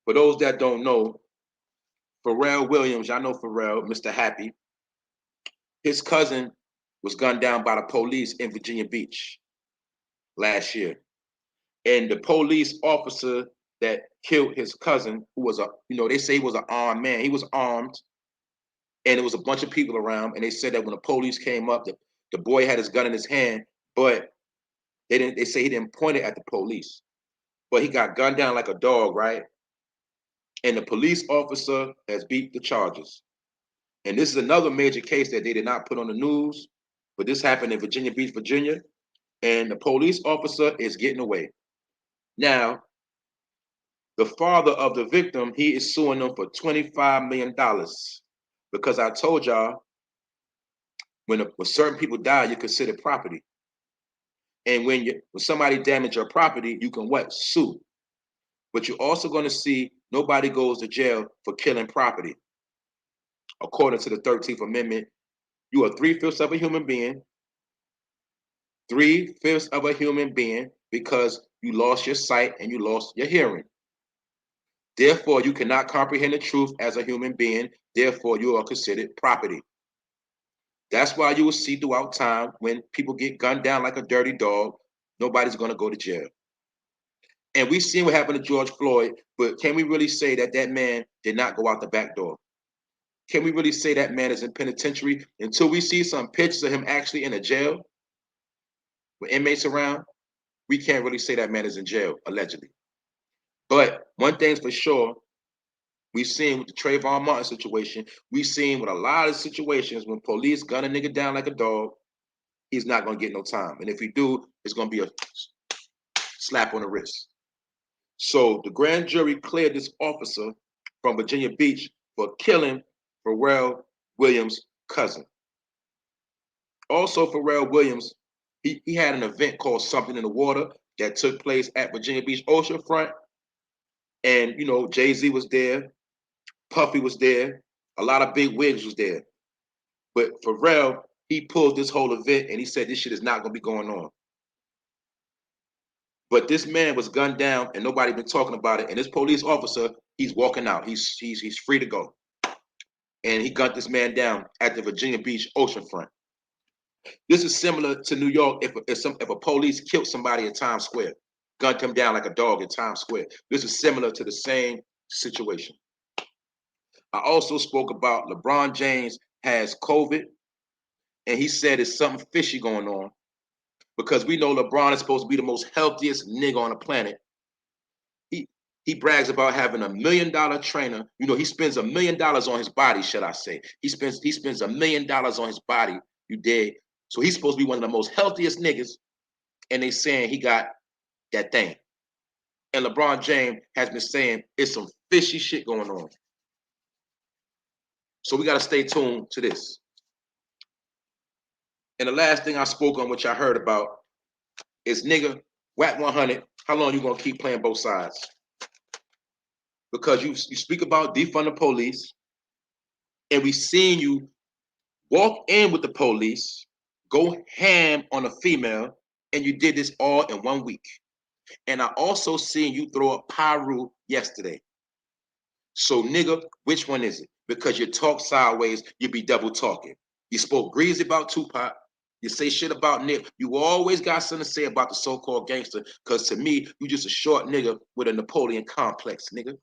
For those that don't know, Pharrell Williams, y'all know Pharrell, Mr. Happy, his cousin was gunned down by the police in Virginia Beach last year. And the police officer that killed his cousin, who was they say he was an armed man. He was armed, and there was a bunch of people around. And they said that when the police came up, the boy had his gun in his hand, but they say he didn't point it at the police. But he got gunned down like a dog, right? And the police officer has beat the charges. And this is another major case that they did not put on the news, but this happened in Virginia Beach, Virginia, and the police officer is getting away. Now, the father of the victim, he is suing them for $25 million because I told y'all when certain people die, you consider property. And when somebody damage your property, you can what? Sue. But you're also going to see nobody goes to jail for killing property. According to the 13th Amendment, you are 3/5 of a human being, 3/5 of a human being because you lost your sight and you lost your hearing. Therefore, you cannot comprehend the truth as a human being. Therefore, you are considered property. That's why you will see throughout time when people get gunned down like a dirty dog, nobody's going to go to jail. And we've seen what happened to George Floyd, but can we really say that that man did not go out the back door? Can we really say that man is in penitentiary until we see some pictures of him actually in a jail with inmates around? We can't really say that man is in jail, allegedly. But one thing's for sure, we've seen with the Trayvon Martin situation, we've seen with a lot of situations when police gun a nigga down like a dog, he's not going to get no time. And if he do, it's going to be a slap on the wrist. So the grand jury cleared this officer from Virginia Beach for killing Pharrell Williams' cousin. Also, Pharrell Williams, he had an event called Something in the Water that took place at Virginia Beach Oceanfront. And, Jay-Z was there, Puffy was there, a lot of big wigs was there. But Pharrell, he pulled this whole event and he said this shit is not going to be going on. But this man was gunned down and nobody been talking about it. And this police officer, he's walking out. He's free to go. And he gunned this man down at the Virginia Beach Oceanfront. This is similar to New York if a police killed somebody in Times Square, gunned him down like a dog in Times Square. This is similar to the same situation. I also spoke about LeBron James has COVID, and he said it's something fishy going on because we know LeBron is supposed to be the most healthiest nigga on the planet. He brags about having $1 million trainer. He spends $1 million on his body, should I say. He spends $1 million on his body, you dig? So he's supposed to be one of the most healthiest niggas, and they saying he got that thing. And LeBron James has been saying it's some fishy shit going on. So we got to stay tuned to this. And the last thing I spoke on, which I heard about, is nigga, Wack 100, how long you gonna keep playing both sides? Because you speak about defund the police, and we seen you walk in with the police, go ham on a female, and you did this all in 1 week. And I also seen you throw a Pyru yesterday. So nigga, which one is it? Because you talk sideways, you be double talking. You spoke greasy about Tupac. You say shit about Nick. You always got something to say about the so-called gangster. Because to me, you just a short nigga with a Napoleon complex, nigga.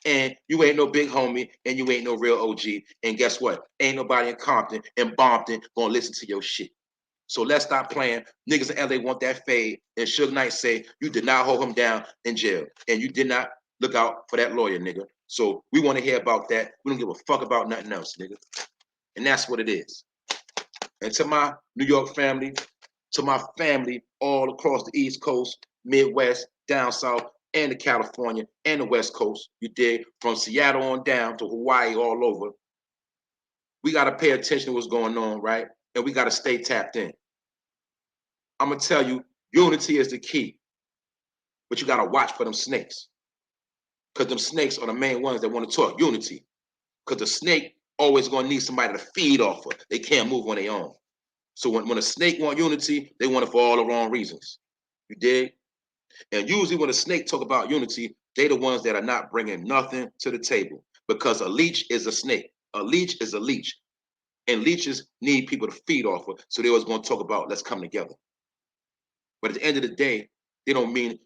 And you ain't no big homie, and you ain't no real OG. And guess what? Ain't nobody in Compton and Bompton gonna listen to your shit. So let's stop playing. Niggas in LA want that fade. And Suge Knight say you did not hold him down in jail. And you did not look out for that lawyer, nigga. So we want to hear about that. We don't give a fuck about nothing else, nigga. And that's what it is. And to my New York family, to my family all across the East Coast, Midwest, down South, and the California and the West Coast, you dig? From Seattle on down to Hawaii, all over. We got to pay attention to what's going on, right? And we got to stay tapped in. I'm going to tell you, unity is the key. But you got to watch for them snakes. Because them snakes are the main ones that want to talk unity. Because the snake always going to need somebody to feed off of. They can't move on their own. So when a snake want unity, they want it for all the wrong reasons. You dig? And usually when a snake talk about unity, they the ones that are not bringing nothing to the table. Because a leech is a snake. A leech is a leech. And leeches need people to feed off of. So they always going to talk about let's come together. But at the end of the day, they don't mean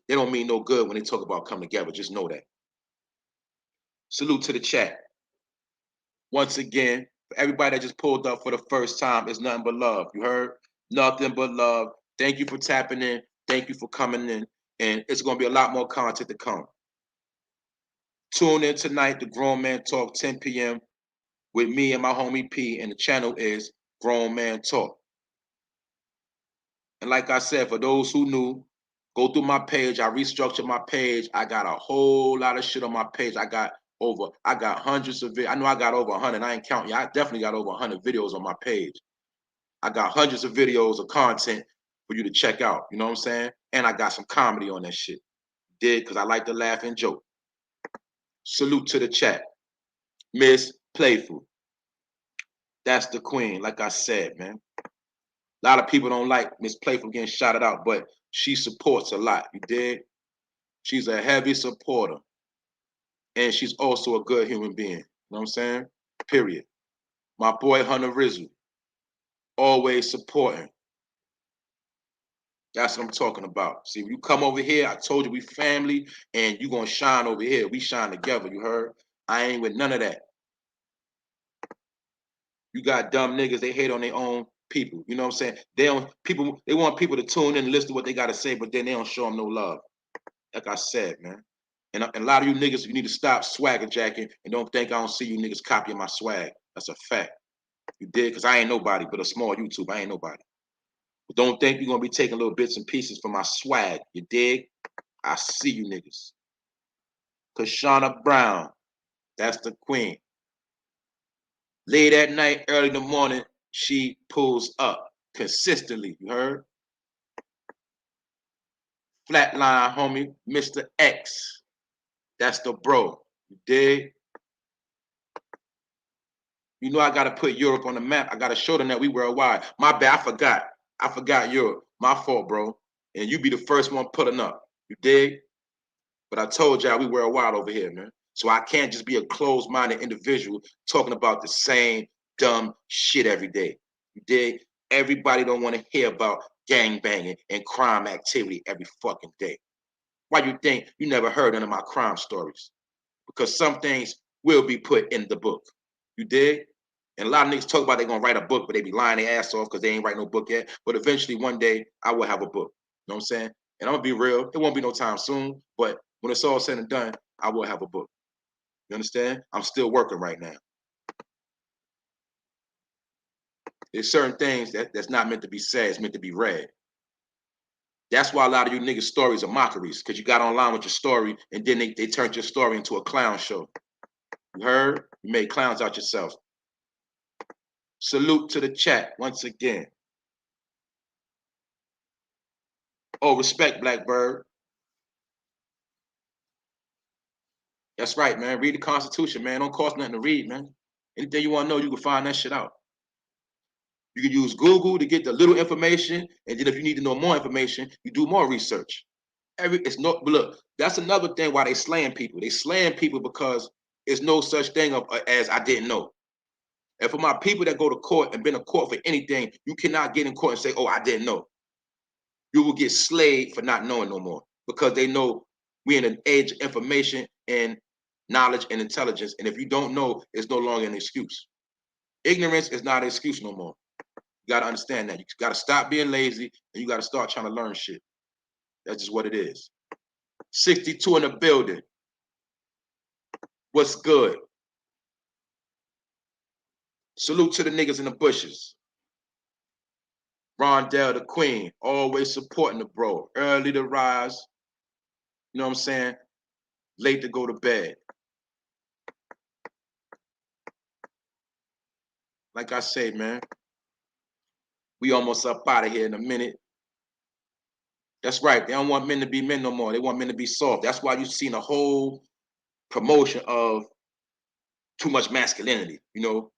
no good when they talk about come together. Just know that. Salute to the chat. Once again, for everybody that just pulled up for the first time, it's nothing but love. You heard? Nothing but love. Thank you for tapping in. Thank you for coming in. And it's going to be a lot more content to come. Tune in tonight to Grown Man Talk, 10 p.m. with me and my homie P. And the channel is Grown Man Talk. And like I said, for those who knew, go through my page. I restructured my page. I got a whole lot of shit on my page. I got hundreds of videos. I know I got over 100. I ain't counting. I definitely got over 100 videos on my page. I got hundreds of videos of content for you to check out. You know what I'm saying? And I got some comedy on that shit. Did because I like to laugh and joke. Salute to the chat. Miss Playful. That's the queen, like I said, man. A lot of people don't like Miss Playful getting shouted out, but she supports a lot. You dig? She's a heavy supporter. And she's also a good human being. You know what I'm saying? Period. My boy Hunter Rizzo. Always supporting. That's what I'm talking about. See, when you come over here, I told you we family, and you gonna shine over here. We shine together, you heard? I ain't with none of that. You got dumb niggas, they hate on their own people. You know what I'm saying? They want people to tune in and listen to what they gotta say, but then they don't show them no love. Like I said, man. And a lot of you niggas, you need to stop swagger jacking and don't think I don't see you niggas copying my swag. That's a fact. You did, because I ain't nobody but a small YouTube. I ain't nobody. But don't think you're gonna be taking little bits and pieces from my swag. You dig? I see you niggas. Kashana Brown, that's the queen. Late at night, early in the morning, she pulls up consistently. You heard? Flatline homie, Mr. X. That's the bro. You dig? You know I gotta put Europe on the map. I gotta show them that we worldwide. My bad, I forgot. I forgot Europe. My fault, bro. And you be the first one pulling up. You dig? But I told y'all we worldwide over here, man. So I can't just be a closed-minded individual talking about the same dumb shit every day. You dig? Everybody don't want to hear about gang banging and crime activity every fucking day. Why you think you never heard none of my crime stories? Because some things will be put in the book. You dig? And a lot of niggas talk about they gonna write a book, but they be lying their ass off because they ain't write no book yet. But eventually one day I will have a book. You know what I'm saying? And I'm gonna be real. It won't be no time soon, but when it's all said and done, I will have a book. You understand? I'm still working right now. There's certain things that's not meant to be said, it's meant to be read. That's why a lot of you niggas' stories are mockeries, because you got online with your story and then they turned your story into a clown show. You heard? You made clowns out yourself. Salute to the chat once again. Oh, respect, Blackbird. That's right, man. Read the Constitution, man. Don't cost nothing to read, man. Anything you want to know, you can find that shit out. You can use Google to get the little information, and then if you need to know more information, you do more research. Look, that's another thing why they slaying people. They slaying people because there's no such thing as I didn't know. And for my people that go to court and been to court for anything, you cannot get in court and say, oh, I didn't know. You will get slayed for not knowing no more, because they know we're in an age of information and knowledge and intelligence. And if you don't know, it's no longer an excuse. Ignorance is not an excuse no more. You got to understand that. You got to stop being lazy and you got to start trying to learn shit. That's just what it is. 62 in the building. What's good? Salute to the niggas in the bushes. Rondell the queen, always supporting the bro. Early to rise, you know what I'm saying, late to go to bed. Like I say, man, we almost up out of here in a minute. That's right. They don't want men to be men no more. They want men to be soft. That's why you've seen a whole promotion of too much masculinity, you know.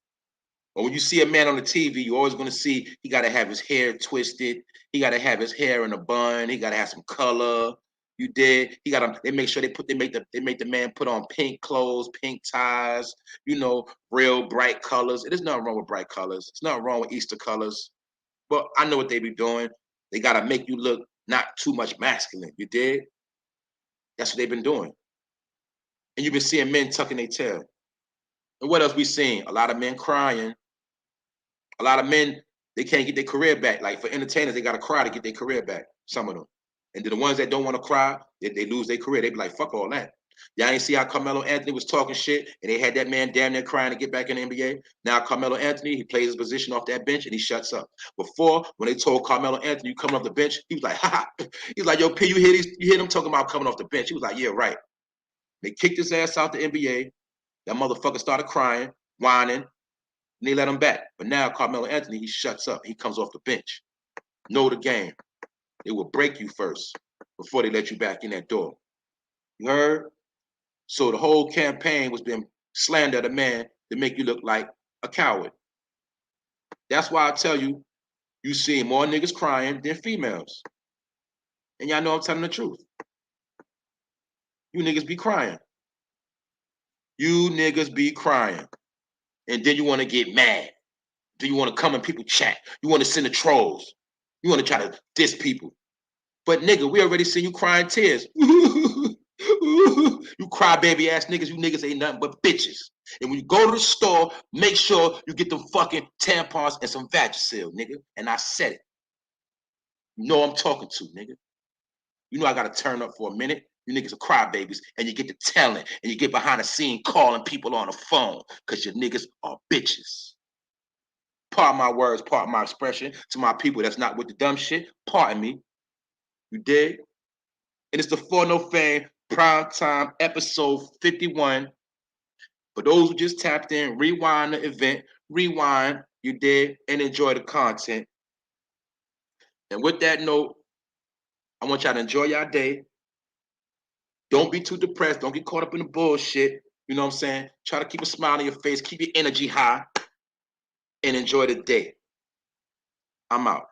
But when you see a man on the TV, you're always going to see he got to have his hair twisted. He got to have his hair in a bun. He got to have some color. You did. He got to. They make sure they make the man put on pink clothes, pink ties. You know, real bright colors. There's nothing wrong with bright colors. It's nothing wrong with Easter colors. But I know what they be doing. They got to make you look not too much masculine. You did. That's what they've been doing. And you've been seeing men tucking their tail. And what else we seen? A lot of men crying. A lot of men, they can't get their career back. Like for entertainers, they got to cry to get their career back, some of them. And then the ones that don't want to cry, they lose their career. They be like, fuck all that. Y'all ain't see how Carmelo Anthony was talking shit and they had that man damn near crying to get back in the NBA? Now Carmelo Anthony, he plays his position off that bench and he shuts up. Before, when they told Carmelo Anthony, you coming off the bench, he was like, ha ha. He was like, yo, P, you hear them talking about coming off the bench. He was like, yeah, right. They kicked his ass out the NBA. That motherfucker started crying, whining, and they let him back. But now Carmelo Anthony, he shuts up. He comes off the bench. Know the game. They will break you first before they let you back in that door. You heard? So the whole campaign was being slander the man to make you look like a coward. That's why I tell you, you see more niggas crying than females. And y'all know I'm telling the truth. You niggas be crying. You niggas be crying. And then you want to get mad. Then you want to come in people chat. You want to send the trolls. You want to try to diss people. But nigga, we already seen you crying tears. You crybaby ass niggas, you niggas ain't nothing but bitches. And when you go to the store, make sure you get them fucking tampons and some Vagisil, nigga. And I said it. You know I'm talking to, nigga. You know I gotta turn up for a minute. You niggas are crybabies, and you get to telling, and you get behind the scene calling people on the phone, because you niggas are bitches. Pardon my words, pardon my expression to my people that's not with the dumb shit. Pardon me. You dig? And it's the 4NOFAME Prime Time episode 51. For those who just tapped in, rewind the event, rewind, you did, and enjoy the content. And with that note, I want y'all to enjoy your day. Don't be too depressed. Don't get caught up in the bullshit. You know what I'm saying? Try to keep a smile on your face, keep your energy high, and enjoy the day. I'm out.